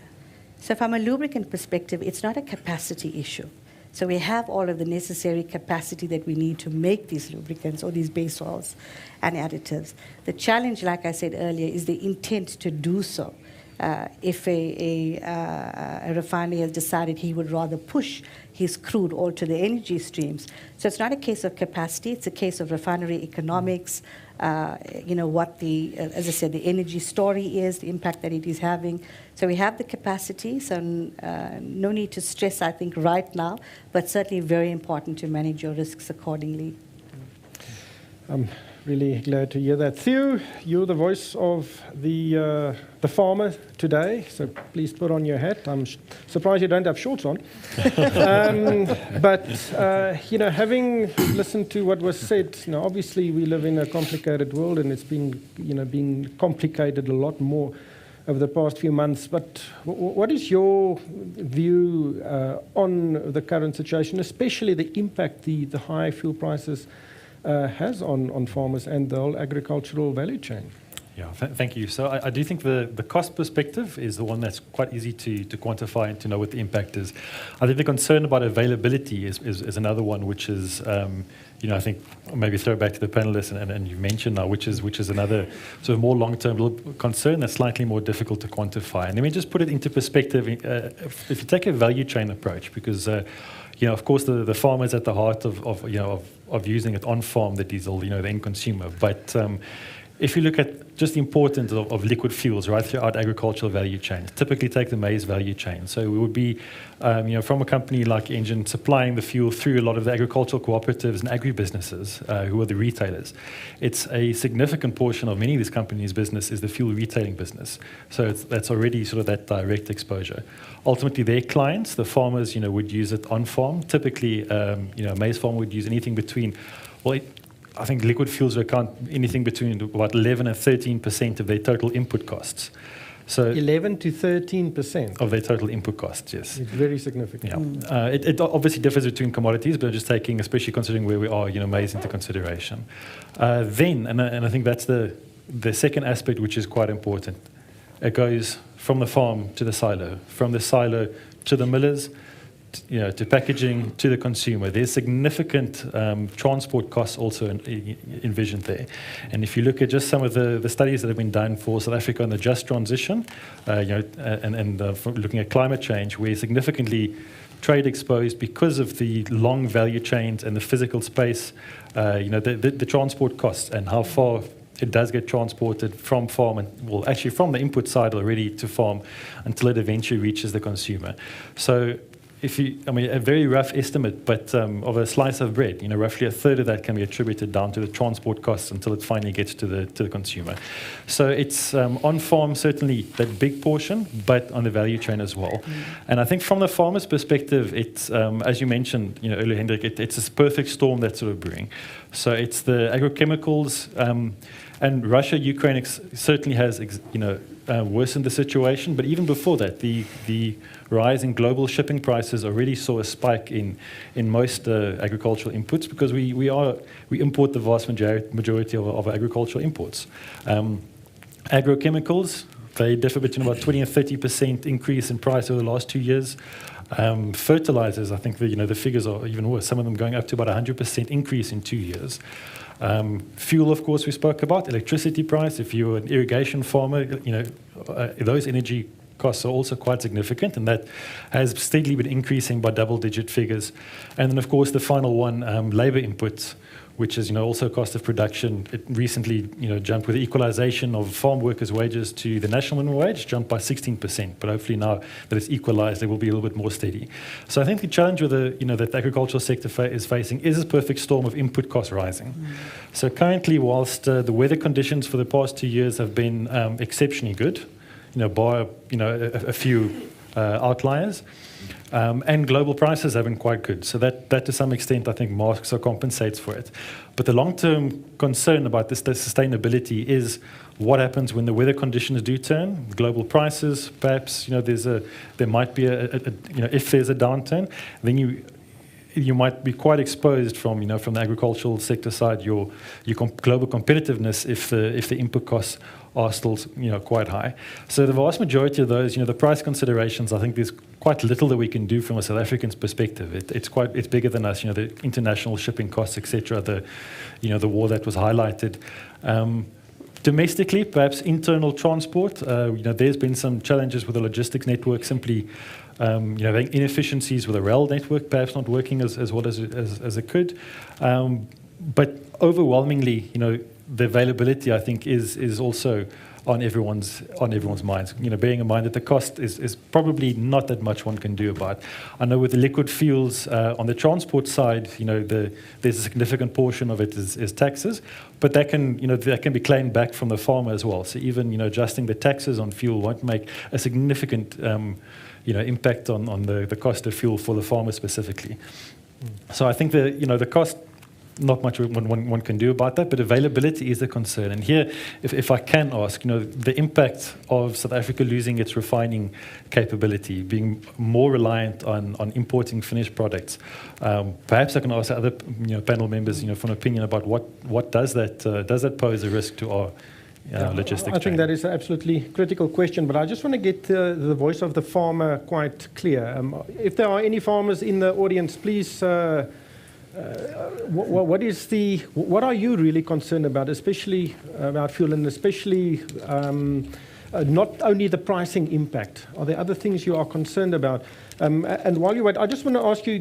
So from a lubricant perspective, it's not a capacity issue. So we have all of the necessary capacity that we need to make these lubricants or these base oils and additives. The challenge, like I said earlier, is the intent to do so. If a refinery has decided he would rather push his crude oil to the energy streams. So it's not a case of capacity, it's a case of refinery economics, what as I said, the energy story is, the impact that it is having. So we have the capacity, so no need to stress, I think, right now, but certainly very important to manage your risks accordingly.
I'm really glad to hear that. Theo, you're the voice of the farmer today, so please put on your hat. I'm surprised you don't have shorts on. But having listened to what was said, obviously we live in a complicated world, and it's been complicated a lot more over the past few months. But what is your view on the current situation, especially the impact the high fuel prices has on farmers and the whole agricultural value chain?
Yeah, thank you. So I do think the cost perspective is the one that's quite easy to quantify and to know what the impact is. I think the concern about availability is another one, which is, I think maybe throw back to the panelists and you mentioned now, which is another sort of more long-term concern that's slightly more difficult to quantify. And let me just put it into perspective. If you take a value chain approach, because of course, the farmer is at the heart of using it on farm, the diesel, the end consumer. But if you look at just the importance of liquid fuels right throughout agricultural value chains, typically take the maize value chain. So we would be, from a company like Engine, supplying the fuel through a lot of the agricultural cooperatives and agribusinesses, who are the retailers. It's a significant portion of many of these companies' business is the fuel retailing business. So that's already sort of that direct exposure. Ultimately, their clients, the farmers, would use it on farm. Typically, a maize farm would use anything between, I think liquid fuels account anything between about 11 and 13% of their total input costs. So
11 to 13%
of their total input costs, yes.
It's very significant.
Yeah. It obviously differs between commodities, but just taking, especially considering where we are, maize into consideration. And I think that's the second aspect, which is quite important. It goes from the farm to the silo, from the silo to the millers, to packaging, to the consumer. There's significant transport costs also envisioned there. And if you look at just some of the studies that have been done for South Africa on the just transition, for looking at climate change, we're significantly trade exposed because of the long value chains and the physical space, the transport costs and how far it does get transported from farm, and actually from the input side already to farm until it eventually reaches the consumer. So a very rough estimate, but of a slice of bread, roughly a third of that can be attributed down to the transport costs until it finally gets to the consumer. So it's on farm, certainly that big portion, but on the value chain as well. And I think from the farmer's perspective, it's, as you mentioned earlier, Hendrik, it's this perfect storm that's sort of brewing. So it's the agrochemicals, and Russia, Ukraine certainly has worsened the situation. But even before that, the rise in global shipping prices already saw a spike in most agricultural inputs, because we import the vast majority of our agricultural imports. Agrochemicals, they differ between about 20 and 30% increase in price over the last 2 years. Fertilizers, I think the figures are even worse. Some of them going up to about 100% increase in 2 years. Fuel, of course, we spoke about. Electricity price, if you're an irrigation farmer, those energy costs are also quite significant, and that has steadily been increasing by double-digit figures. And then, of course, the final one, labor inputs, which is also cost of production. It recently jumped with the equalization of farm workers' wages to the national minimum wage, jumped by 16%. But hopefully now that it's equalized, it will be a little bit more steady. So I think the challenge with that the agricultural sector is facing is this perfect storm of input costs rising. So currently, whilst the weather conditions for the past 2 years have been exceptionally good, bar a few outliers, and global prices have been quite good. So that to some extent, I think, masks or compensates for it. But the long-term concern about the sustainability is what happens when the weather conditions do turn, global prices, perhaps, there might be if there's a downturn, then you might be quite exposed from the agricultural sector side, your global competitiveness if the input costs are still quite high. So the vast majority of those, the price considerations, I think there's quite little that we can do from a South African's perspective. It's bigger than us, the international shipping costs, etc. The war that was highlighted. Domestically, perhaps internal transport. There's been some challenges with the logistics network, simply having inefficiencies with the rail network, perhaps not working as well as it could. But overwhelmingly, the availability, I think, is also on everyone's minds. Bearing in mind that the cost is probably not that much one can do about. I know with the liquid fuels on the transport side, there's a significant portion of it is taxes, but that can be claimed back from the farmer as well. So even adjusting the taxes on fuel won't make a significant impact on the cost of fuel for the farmer specifically. So I think the cost, not much one can do about that, but availability is a concern. And here, if I can ask, the impact of South Africa losing its refining capability, being more reliant on importing finished products. Perhaps I can ask other panel members, for an opinion about what does that pose a risk to our logistics
I think that is an absolutely critical question, but I just want to get the voice of the farmer quite clear. If there are any farmers in the audience, please. What are you really concerned about, especially about fuel, and especially not only the pricing impact? Are there other things you are concerned about? And while you wait, I just want to ask you,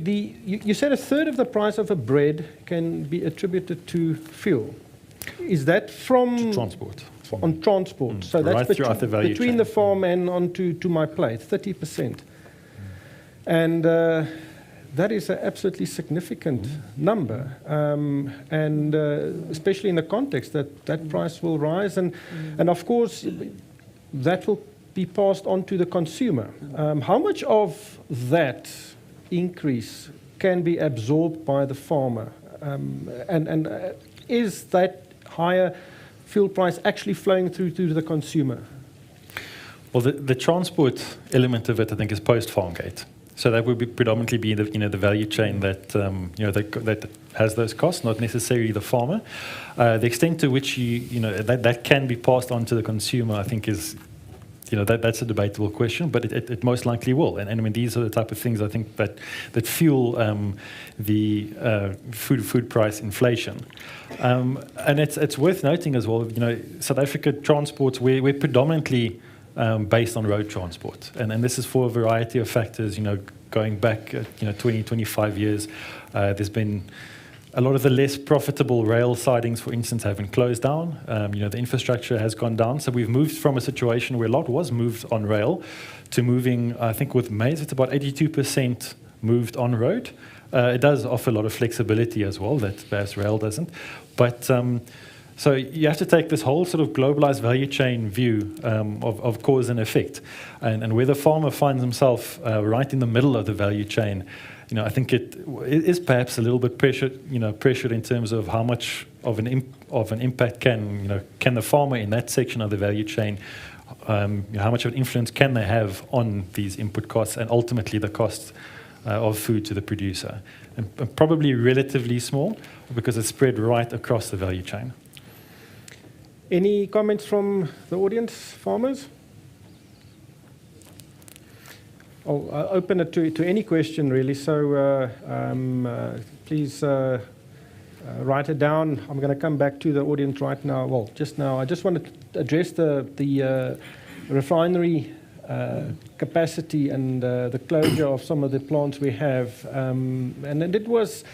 you said a third of the price of a bread can be attributed to fuel. Is that from
transport?
On transport. So that's between the farm and onto my plate, 30%. And that is an absolutely significant number, and especially in the context that price will rise, and of course that will be passed on to the consumer. How much of that increase can be absorbed by the farmer, and is that higher fuel price actually flowing through to the consumer?
Well, the transport element of it, I think, is post-farm gate. So that would be predominantly be the value chain that that has those costs, not necessarily the farmer. The extent to which that can be passed on to the consumer, I think, is that's a debatable question, but it most likely will. And I mean, these are the type of things I think that fuel the food price inflation. And it's worth noting as well, South Africa transports, we're predominantly based on road transport. And this is for a variety of factors, going back 20, 25 years. There's been a lot of the less profitable rail sidings, for instance, have been closed down. The infrastructure has gone down. So we've moved from a situation where a lot was moved on rail to moving, I think with maize, it's about 82% moved on road. It does offer a lot of flexibility as well that perhaps rail doesn't. But so you have to take this whole sort of globalized value chain view of cause and effect. And where the farmer finds himself right in the middle of the value chain, I think it is perhaps a little bit pressured in terms of how much of an impact can the farmer in that section of the value chain, how much of an influence can they have on these input costs and ultimately the cost of food to the producer, and probably relatively small because it's spread right across the value chain.
Any comments from the audience, farmers? I'll open it to any question, really. So please write it down. I'm going to come back to the audience right now. Well, just now. I just wanted to address the refinery capacity and the closure of some of the plants we have. And it was,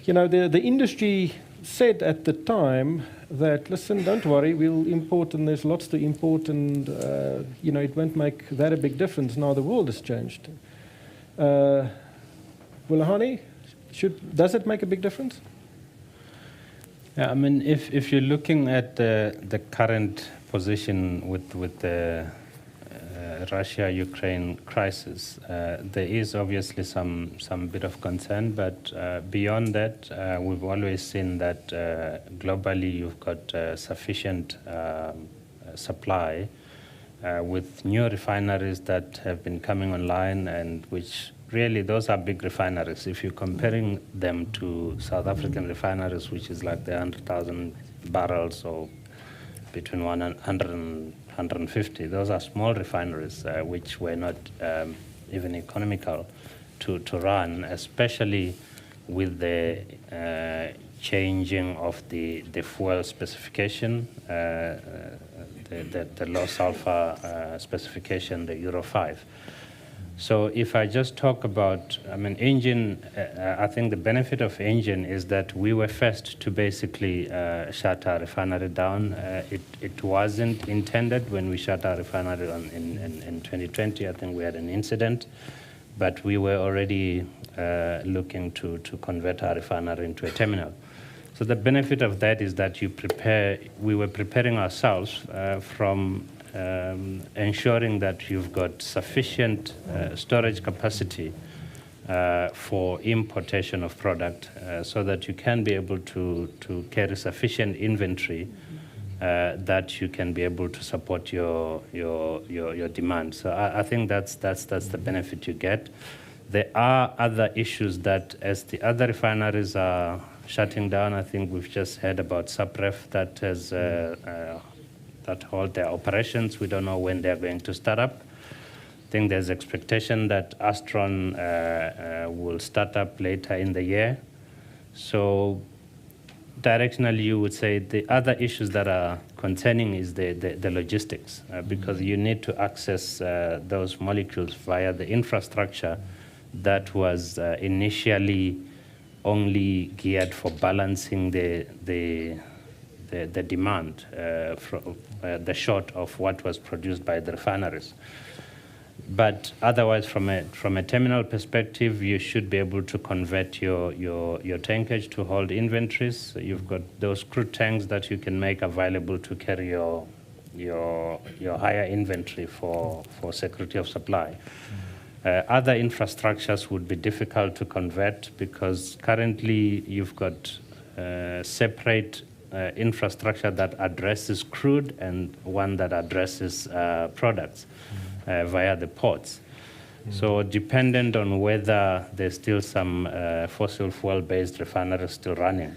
the industry said at the time that, listen, don't worry, we'll import, and there's lots to import, and it won't make that a big difference. Now the world has changed. Wulahani, does it make a big difference?
Yeah, I mean, if you're looking at the current position with the Russia-Ukraine crisis, there is obviously some bit of concern, but beyond that, we've always seen that globally you've got sufficient supply with new refineries that have been coming online, and which really those are big refineries. If you're comparing them to South African refineries, which is like the 100,000 barrels or between 100 and 150. Those are small refineries which were not even economical to run, especially with the changing of the fuel specification, the low sulfur specification, the Euro 5. So if I just talk about, engine, I think the benefit of engine is that we were first to basically shut our refinery down. It wasn't intended when we shut our refinery in 2020. I think we had an incident, but we were already looking to convert our refinery into a terminal. So the benefit of that is that we were preparing ourselves from ensuring that you've got sufficient storage capacity for importation of product, so that you can be able to carry sufficient inventory that you can be able to support your demand. So I think that's the benefit you get. There are other issues that, as the other refineries are shutting down, I think we've just heard about Supref that has that hold their operations. We don't know when they're going to start up. I think there's expectation that Astron will start up later in the year. So directionally, you would say the other issues that are concerning is the logistics, because you need to access those molecules via the infrastructure that was initially only geared for balancing the demand from the short of what was produced by the refineries. But otherwise, from a terminal perspective, you should be able to convert your tankage to hold inventories. So you've got those crude tanks that you can make available to carry your higher inventory for security of supply. Other infrastructures would be difficult to convert because currently you've got separate infrastructure that addresses crude and one that addresses products via the ports. So dependent on whether there's still some fossil fuel-based refineries still running,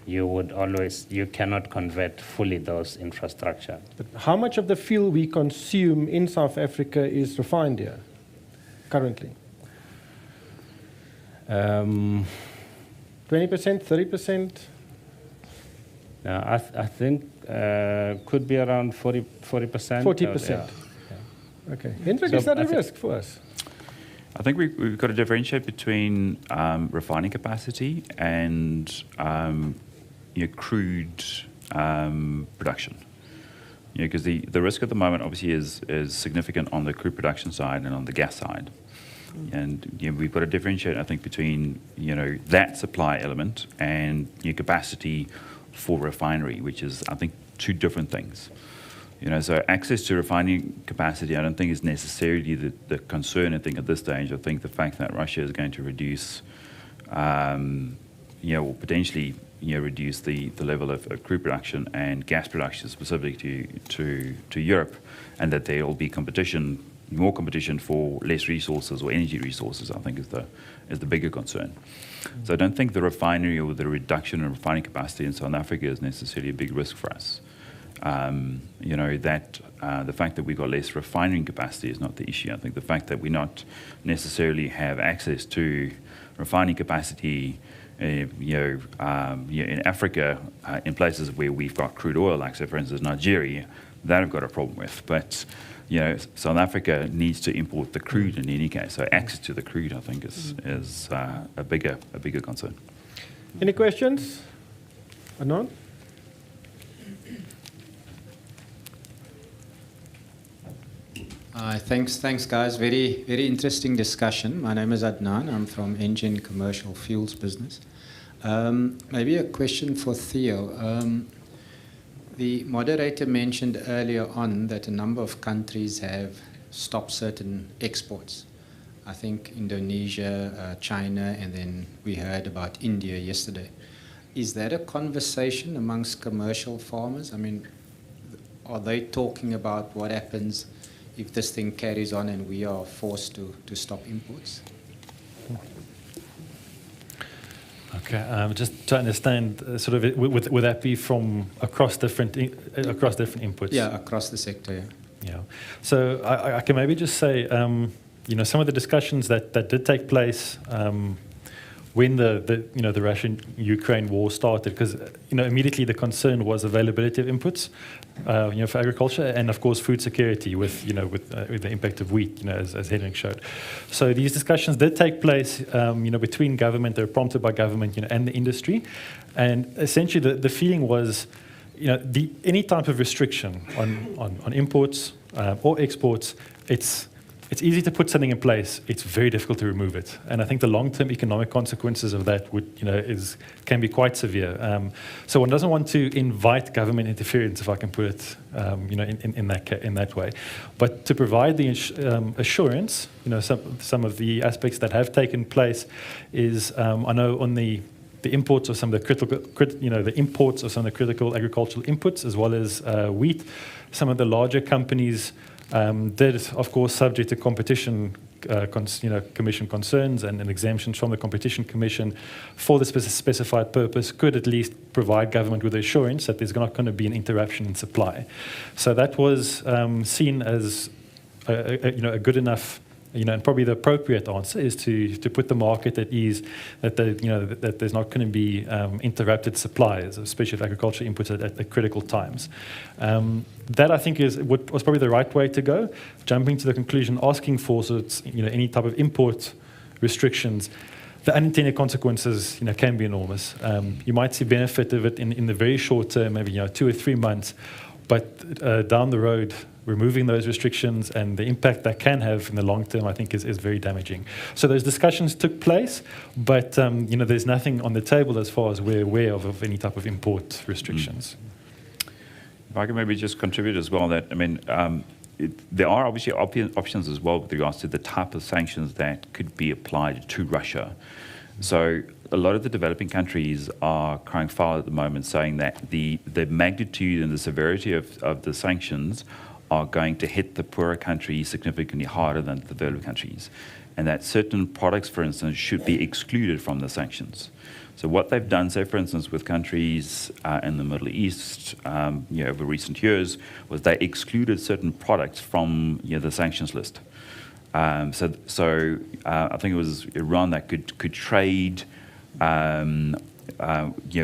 you cannot convert fully those infrastructure.
But how much of the fuel we consume in South Africa is refined here currently? 20%, 30%?
I think could be around 40%.
40%.
Yeah.
Okay. Hendrik,
So
is that
I
a
thi-
risk for us?
I think we've got to differentiate between refining capacity and crude production. Because the risk at the moment obviously is significant on the crude production side and on the gas side. And we've got to differentiate, I think, between that supply element and your capacity for refinery, which is, I think, two different things. So access to refining capacity, I don't think is necessarily the concern. I think at this stage, I think the fact that Russia is going to reduce, or potentially reduce the level of crude production and gas production specifically to Europe, and that there will be more competition for less resources or energy resources, I think is the bigger concern. So I don't think the refinery or the reduction in refining capacity in South Africa is necessarily a big risk for us. The fact that we've got less refining capacity is not the issue. I think the fact that we not necessarily have access to refining capacity in Africa, in places where we've got crude oil, like, say, for instance, Nigeria, that I've got a problem with. But South Africa needs to import the crude in any case. So access to the crude, I think, is a bigger concern.
Any questions? Adnan?
Thanks, guys. Very, very interesting discussion. My name is Adnan. I'm from Engine Commercial Fuels Business. Maybe a question for Theo. The moderator mentioned earlier on that a number of countries have stopped certain exports. I think Indonesia, China, and then we heard about India yesterday. Is that a conversation amongst commercial farmers? I mean, are they talking about what happens if this thing carries on and we are forced to stop imports?
Okay, just to understand, would that be from across different inputs?
Yeah, across the sector, yeah.
Yeah. So I can maybe just say, some of the discussions that did take place when the Russian-Ukraine war started, because immediately the concern was availability of inputs, for agriculture, and of course food security with the impact of wheat, as Hendrik showed. So these discussions did take place, between government. They were prompted by government, and the industry, and essentially the feeling was, any type of restriction on imports or exports, it's easy to put something in place. It's very difficult to remove it, and I think the long-term economic consequences of that can be quite severe. So one doesn't want to invite government interference, if I can put it, in that way, but to provide the assurance. Some of the aspects that have taken place is, I know on the imports of some of the imports of some of the critical agricultural inputs, as well as wheat, some of the larger companies. Did, of course, subject to competition commission concerns and exemptions from the competition commission for the specified purpose, could at least provide government with assurance that there's not going to be an interruption in supply. So that was seen as a good enough. And probably the appropriate answer is to put the market at ease that that there's not going to be interrupted supplies, especially of agricultural inputs at critical times. That I think was probably the right way to go. Jumping to the conclusion, asking for any type of import restrictions, the unintended consequences can be enormous. You might see benefit of it in the very short term, maybe 2 or 3 months, but down the road, removing those restrictions and the impact that can have in the long term, I think, is very damaging. So those discussions took place, but there's nothing on the table as far as we're aware of any type of import restrictions.
If I can maybe just contribute as well, that there are obviously options as well with regards to the type of sanctions that could be applied to Russia. So a lot of the developing countries are crying foul at the moment, saying that the magnitude and the severity of the sanctions are going to hit the poorer countries significantly harder than the developed countries, and that certain products, for instance, should be excluded from the sanctions. So what they've done, say for instance, with countries in the Middle East, over recent years, was they excluded certain products from the sanctions list. I think it was Iran that could trade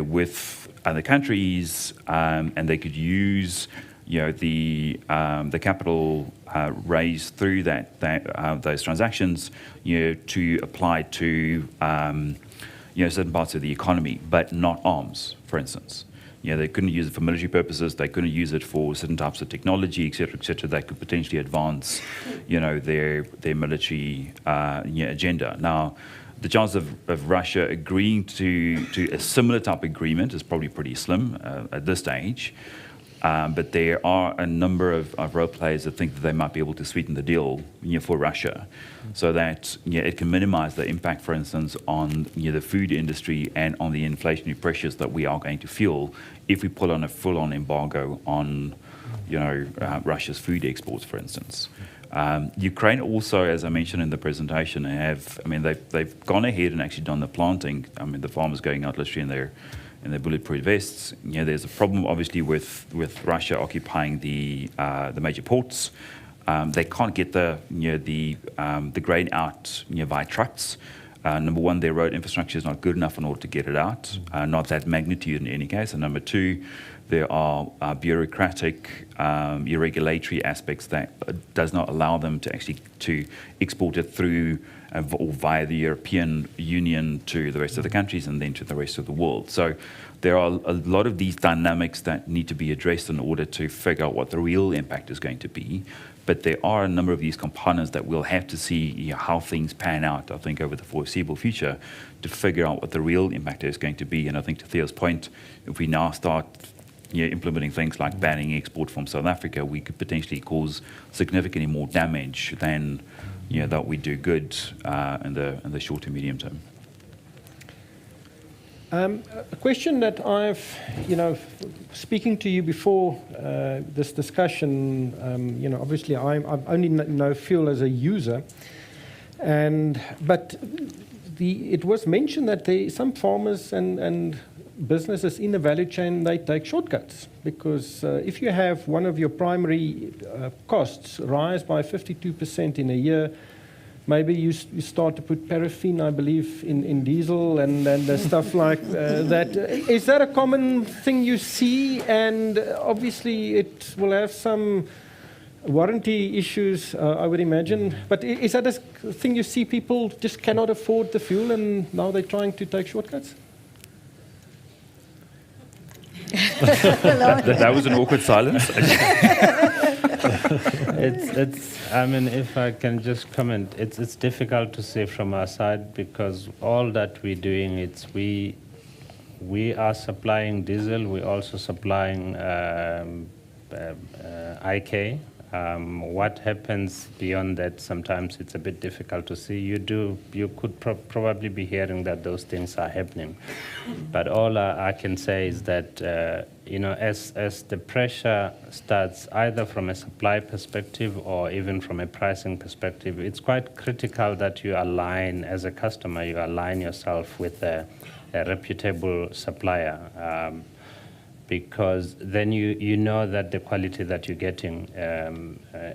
with other countries, and they could use the capital raised through those transactions to apply to certain parts of the economy, but not arms, for instance. They couldn't use it for military purposes. They couldn't use it for certain types of technology, et cetera, that could potentially advance, their military agenda. Now, the chance of Russia agreeing to a similar type of agreement is probably pretty slim at this stage. But there are a number of role players that think that they might be able to sweeten the deal for Russia, so that it can minimize the impact, for instance, on the food industry and on the inflationary pressures that we are going to feel if we pull on a full-on embargo on Russia's food exports, for instance. Ukraine also, as I mentioned in the presentation, they've gone ahead and actually done the planting. The farmers going out literally in their bulletproof vests. There's a problem obviously with Russia occupying the major ports. They can't get the grain out by trucks. Number one, their road infrastructure is not good enough in order to get it out, not that magnitude in any case. And number two, there are bureaucratic, irregulatory aspects that does not allow them to actually to export it through or via the European Union to the rest of the countries and then to the rest of the world. So there are a lot of these dynamics that need to be addressed in order to figure out what the real impact is going to be. But there are a number of these components that we'll have to see how things pan out, I think, over the foreseeable future to figure out what the real impact is going to be. And I think to Theo's point, if we now start implementing things like banning export from South Africa, we could potentially cause significantly more damage than that we do good in the short to medium term.
A question that I've, speaking to you before this discussion, obviously I only know fuel as a user, but it was mentioned that some farmers and businesses in the value chain, they take shortcuts, because if you have one of your primary costs rise by 52% in a year, maybe you start to put paraffin, I believe, in diesel and stuff like that. Is that a common thing you see? And obviously it will have some warranty issues, I would imagine. But is that a thing you see, people just cannot afford the fuel and now they're trying to take shortcuts?
That was an awkward silence.
If I can just comment, it's difficult to say from our side, because all that we're doing, we are supplying diesel, we're also supplying IK. What happens beyond that, sometimes it's a bit difficult to see. You could probably be hearing that those things are happening. But all I can say is that, as the pressure starts, either from a supply perspective or even from a pricing perspective, it's quite critical that you align, as a customer, you align yourself with a reputable supplier. Because then you know that the quality that you're getting,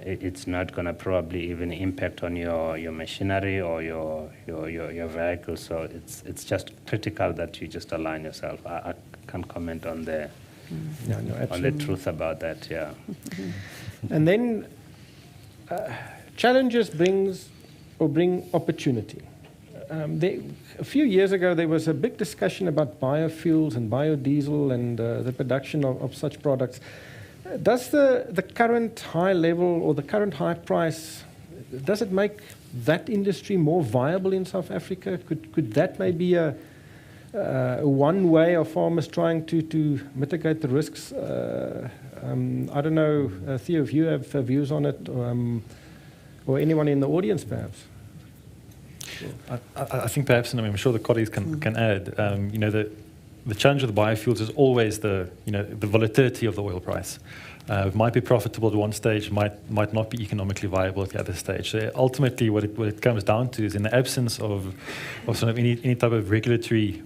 it's not going to probably even impact on your machinery or your vehicle. So it's just critical that you just align yourself. I can't comment on the truth about that. Yeah.
And then challenges bring opportunity. A few years ago, there was a big discussion about biofuels and biodiesel and the production of such products. Does the current high level or the current high price, does it make that industry more viable in South Africa? Could that maybe a one way of farmers trying to mitigate the risks? I don't know, Theo, if you have views on it, or anyone in the audience perhaps.
I think perhaps, and I'm sure the colleagues can add, the challenge of the biofuels is always the volatility of the oil price. It might be profitable at one stage, might not be economically viable at the other stage. So ultimately, what it comes down to is, in the absence of sort of any type of regulatory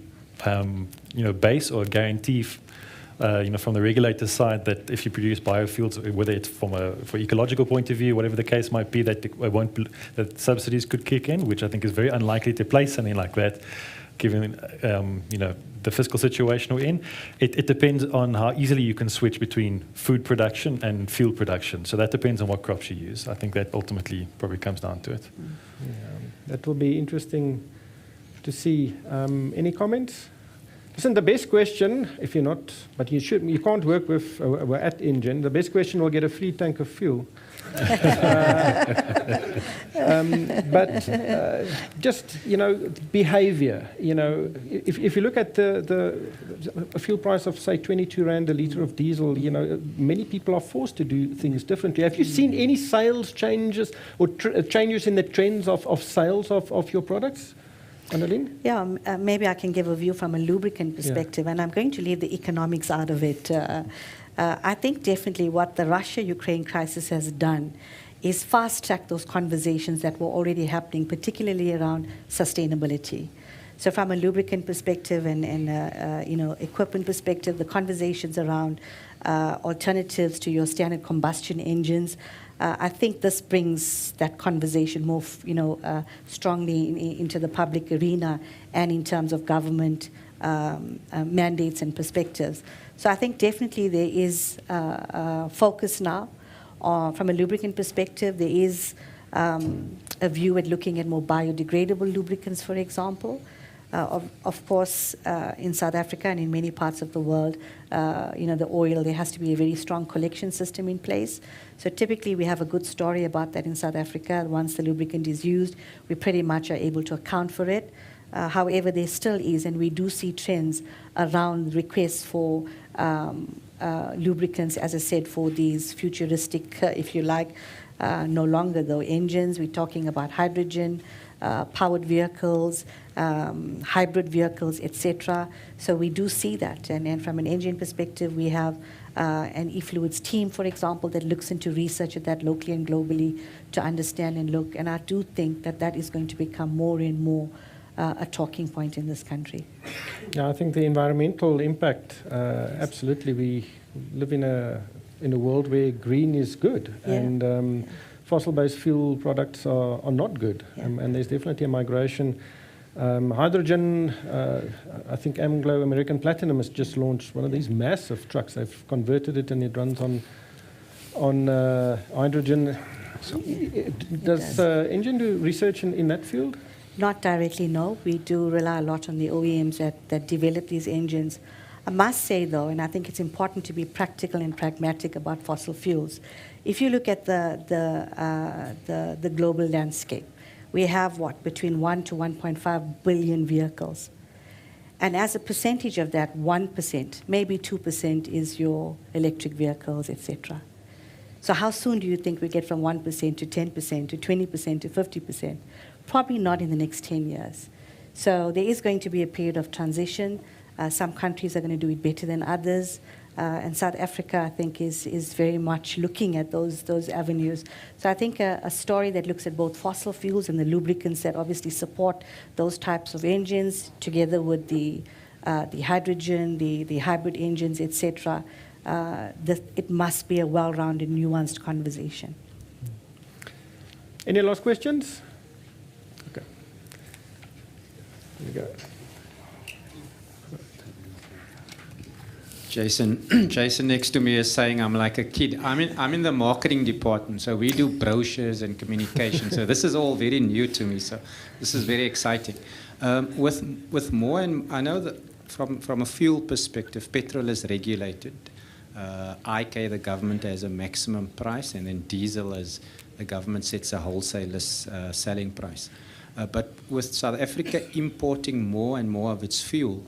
base or a guarantee from the regulator side that if you produce biofuels, whether it's for ecological point of view, whatever the case might be, that that subsidies could kick in, which I think is very unlikely to play something like that, given the fiscal situation we're in. It depends on how easily you can switch between food production and fuel production. So that depends on what crops you use. I think that ultimately probably comes down to it.
Yeah, that will be interesting to see. Any comments? Listen, the best question, if you're not, but you can't work with, we're at Engine, the best question will get a free tank of fuel. But just, behavior, if you look at the fuel price of, say, 22 Rand a litre of diesel, many people are forced to do things differently. Have you seen any sales changes or changes in the trends of sales of your products? Annalene?
Yeah, maybe I can give a view from a lubricant perspective, and I'm going to leave the economics out of it. I think definitely what the Russia-Ukraine crisis has done is fast-track those conversations that were already happening, particularly around sustainability. So from a lubricant perspective and equipment perspective, the conversations around alternatives to your standard combustion engines, I think this brings that conversation more, strongly into the public arena and in terms of government mandates and perspectives. So I think definitely there is focus now from a lubricant perspective. There is a view at looking at more biodegradable lubricants, for example. Of course, in South Africa and in many parts of the world, the oil, there has to be a very strong collection system in place. So typically we have a good story about that in South Africa. Once the lubricant is used, we pretty much are able to account for it. However, there still is, and we do see trends around requests for lubricants, as I said, for these futuristic, if you like, no longer though engines. We're talking about hydrogen, powered vehicles, hybrid vehicles, etc. So we do see that. And from an engine perspective, we have an e-fluids team, for example, that looks into research at that locally and globally to understand and look. And I do think that that is going to become more and more a talking point in this country.
Yeah, I think the environmental impact, absolutely. We live in a world where green is good, and fossil-based fuel products are not good. And there's definitely a migration. Hydrogen, I think Anglo-American Platinum has just launched one of these massive trucks. They've converted it and it runs on hydrogen. So does Engine do research in that field?
Not directly, no. We do rely a lot on the OEMs that develop these engines. I must say, though, and I think it's important to be practical and pragmatic about fossil fuels. If you look at the global landscape, we have, between 1 to 1.5 billion vehicles. And as a percentage of that, 1%, maybe 2% is your electric vehicles, etc. So how soon do you think we get from 1% to 10% to 20% to 50%? Probably not in the next 10 years. So there is going to be a period of transition. Some countries are going to do it better than others. And South Africa, I think, is very much looking at those avenues. So I think a story that looks at both fossil fuels and the lubricants that obviously support those types of engines, together with the hydrogen, the hybrid engines, etc., it must be a well-rounded, nuanced conversation.
Any last questions? Okay. Here we go.
Jason next to me is saying I'm like a kid. I'm in the marketing department, so we do brochures and communication. So this is all very new to me. So this is very exciting. With more, and I know that from a fuel perspective, petrol is regulated. IK, the government, has a maximum price, and then diesel, as the government sets a wholesaler's selling price. But with South Africa importing more and more of its fuel,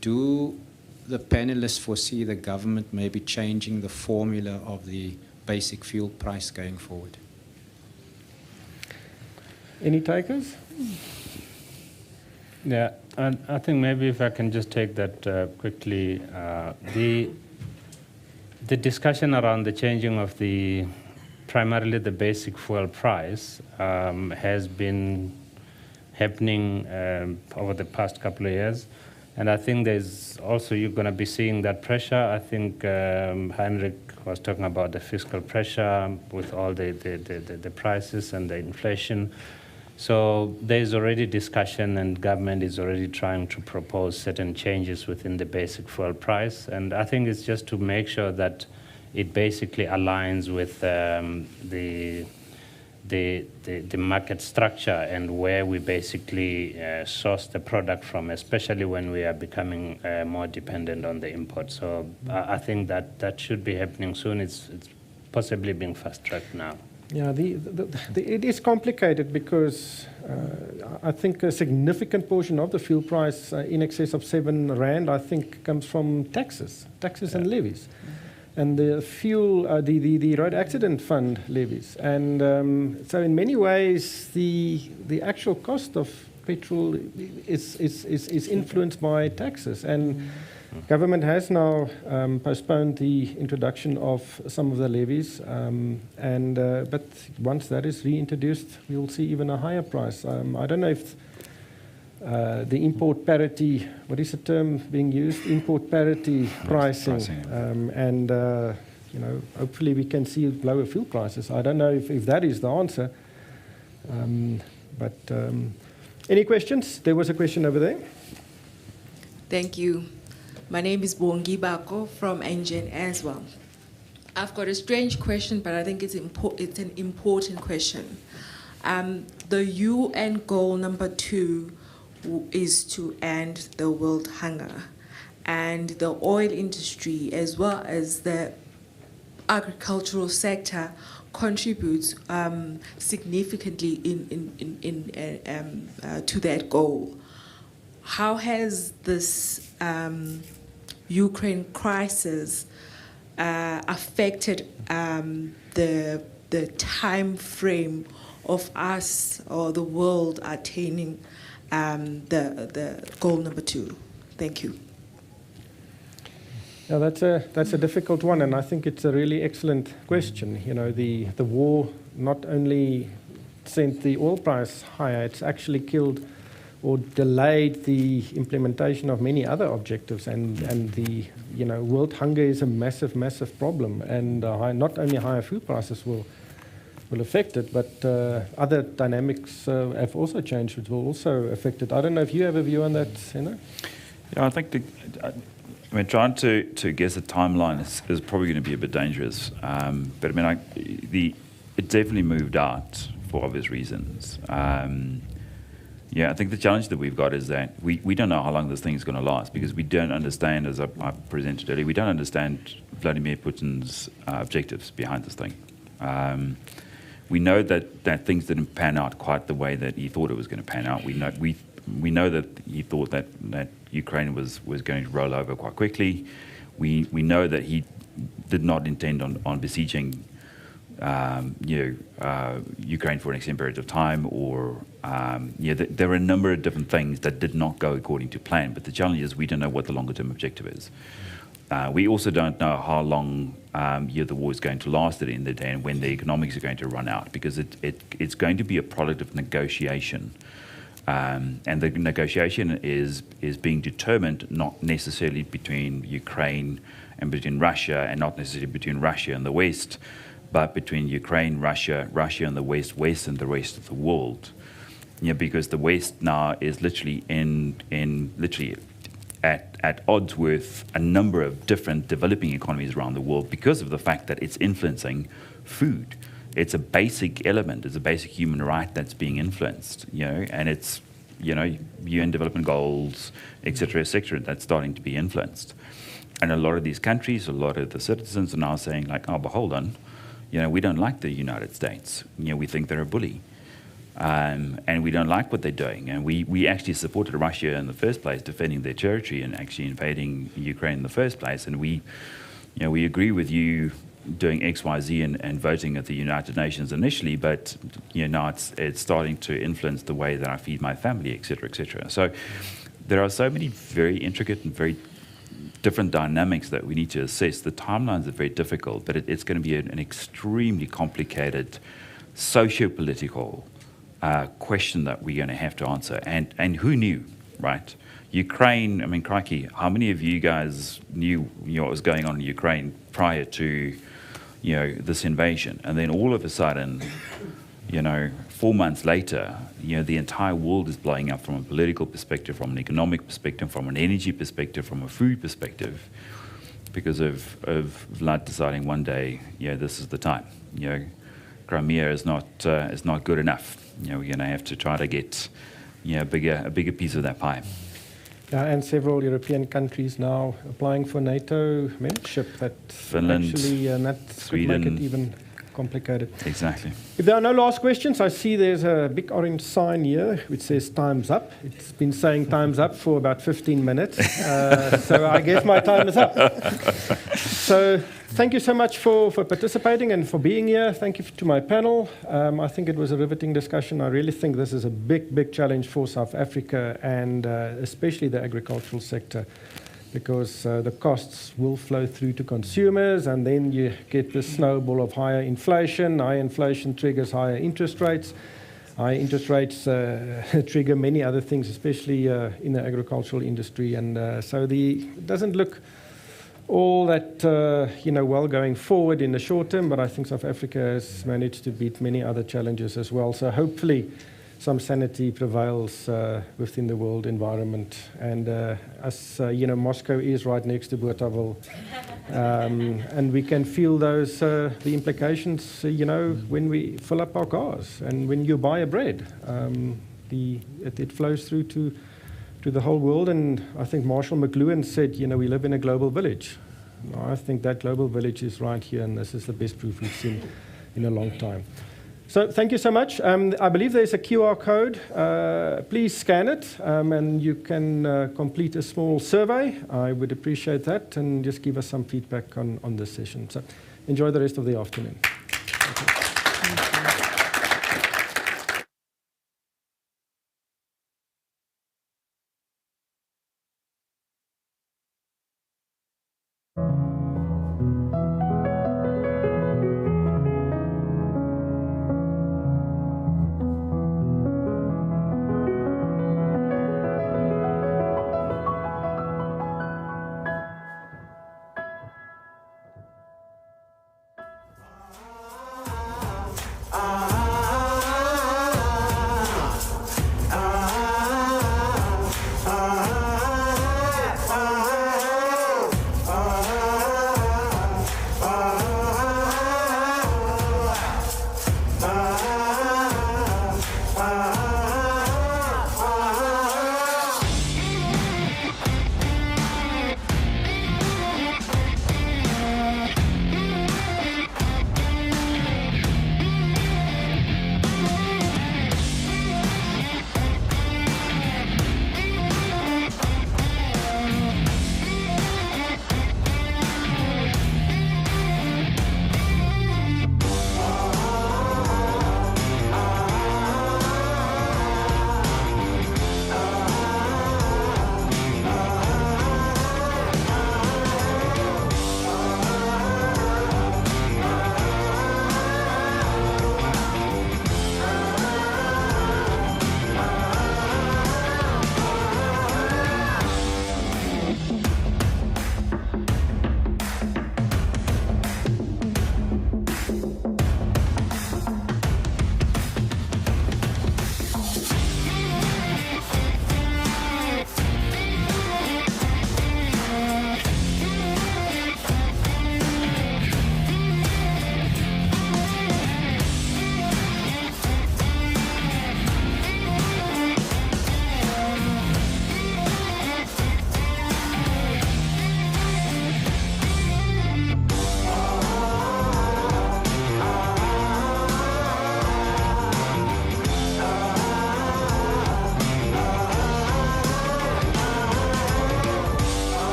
do the panelists foresee the government maybe changing the formula of the basic fuel price going forward?
Any takers?
Yeah, and I think maybe if I can just take that quickly. The discussion around the changing of primarily the basic fuel price has been happening over the past couple of years. And I think there's also, you're going to be seeing that pressure. I think Hendrik was talking about the fiscal pressure with all the prices and the inflation. So there's already discussion, and government is already trying to propose certain changes within the basic fuel price. And I think it's just to make sure that it basically aligns with the market structure and where we basically source the product from, especially when we are becoming more dependent on the import. So I think that should be happening soon. It's possibly being fast-tracked now.
Yeah, it is complicated because I think a significant portion of the fuel price, in excess of R7, I think, comes from taxes and levies. And the fuel, the road accident fund levies. And so in many ways, the actual cost of petrol is influenced by taxes. And government has now postponed the introduction of some of the levies. But once that is reintroduced, we'll see even a higher price. I don't know if the import parity, what is the term being used? Import parity pricing. Hopefully we can see lower fuel prices. I don't know if that is the answer. Any questions? There was a question over there.
Thank you. My name is Bongi Bako from Engine as well. I've got a strange question, but I think it's an important question. The UN goal number 2 is to end the world hunger, and the oil industry as well as the agricultural sector contributes significantly to that goal. How has this Ukraine crisis affected the time frame of us or the world attaining the goal number 2? Thank you.
Yeah, that's a difficult one, and I think it's a really excellent question. You know, the war not only sent the oil price higher, it's actually killed or delayed the implementation of many other objectives, and the world hunger is a massive problem, and not only higher food prices will affect it, but other dynamics have also changed, which will also affect it. I don't know if you have a view on that, Hendrik?
Yeah, I think trying to guess a timeline is probably going to be a bit dangerous. But it definitely moved out for obvious reasons. I think the challenge that we've got is that we don't know how long this thing is going to last, because we don't understand, as I presented earlier, we don't understand Vladimir Putin's objectives behind this thing. We know that things didn't pan out quite the way that he thought it was going to pan out. We know that he thought that Ukraine was going to roll over quite quickly. We know that he did not intend on besieging Ukraine for an extended period of time, or there are a number of different things that did not go according to plan. But the challenge is we don't know what the longer term objective is. We also don't know how long the war is going to last at the end of the day, and when the economics are going to run out, because it's going to be a product of negotiation. And the negotiation is being determined not necessarily between Ukraine and between Russia, and not necessarily between Russia and the West, but between Ukraine, Russia and the West, and the rest of the world. Because the West now is literally at odds with a number of different developing economies around the world, because of the fact that it's influencing food. It's a basic element, it's a basic human right that's being influenced, and it's, UN development goals, et cetera, that's starting to be influenced. And a lot of these countries, a lot of the citizens are now saying, like, oh, but hold on, we don't like the United States. We think they're a bully. And we don't like what they're doing. And we actually supported Russia in the first place, defending their territory and actually invading Ukraine in the first place. And we agree with you doing X, Y, Z and voting at the United Nations initially, but now it's starting to influence the way that I feed my family, et cetera, et cetera. So there are so many very intricate and very different dynamics that we need to assess. The timelines are very difficult, but it's going to be an extremely complicated socio-political question that we're going to have to answer. And who knew, right? Ukraine, I mean, crikey, how many of you guys knew what was going on in Ukraine prior to, this invasion? And then all of a sudden, 4 months later, the entire world is blowing up from a political perspective, from an economic perspective, from an energy perspective, from a food perspective, because of Vlad deciding one day, this is the time. Crimea is not good enough. We're going to have to try to get a bigger piece of that pie.
And several European countries now applying for NATO membership. That
Finland,
actually, that
Sweden.
could make it even complicated.
Exactly.
If there are no last questions, I see there's a big orange sign here which says time's up. It's been saying time's up for about 15 minutes. So I guess my time is up. So thank you so much for participating and for being here. Thank you to my panel. I think it was a riveting discussion. I really think this is a big challenge for South Africa and especially the agricultural sector, because the costs will flow through to consumers, and then you get this snowball of higher inflation. High inflation triggers higher interest rates. High interest rates trigger many other things, especially in the agricultural industry. And so it doesn't look all that well going forward in the short term, but I think South Africa has managed to beat many other challenges as well. So hopefully some sanity prevails within the world environment. And as Moscow is right next to Botawil, and we can feel the implications, when we fill up our cars and when you buy a bread. It flows through to the whole world. And I think Marshall McLuhan said, we live in a global village. I think that global village is right here, and this is the best proof we've seen in a long time. So thank you so much. I believe there's a QR code. Please scan it, and you can complete a small survey. I would appreciate that, and just give us some feedback on this session. So enjoy the rest of the afternoon. Thank you.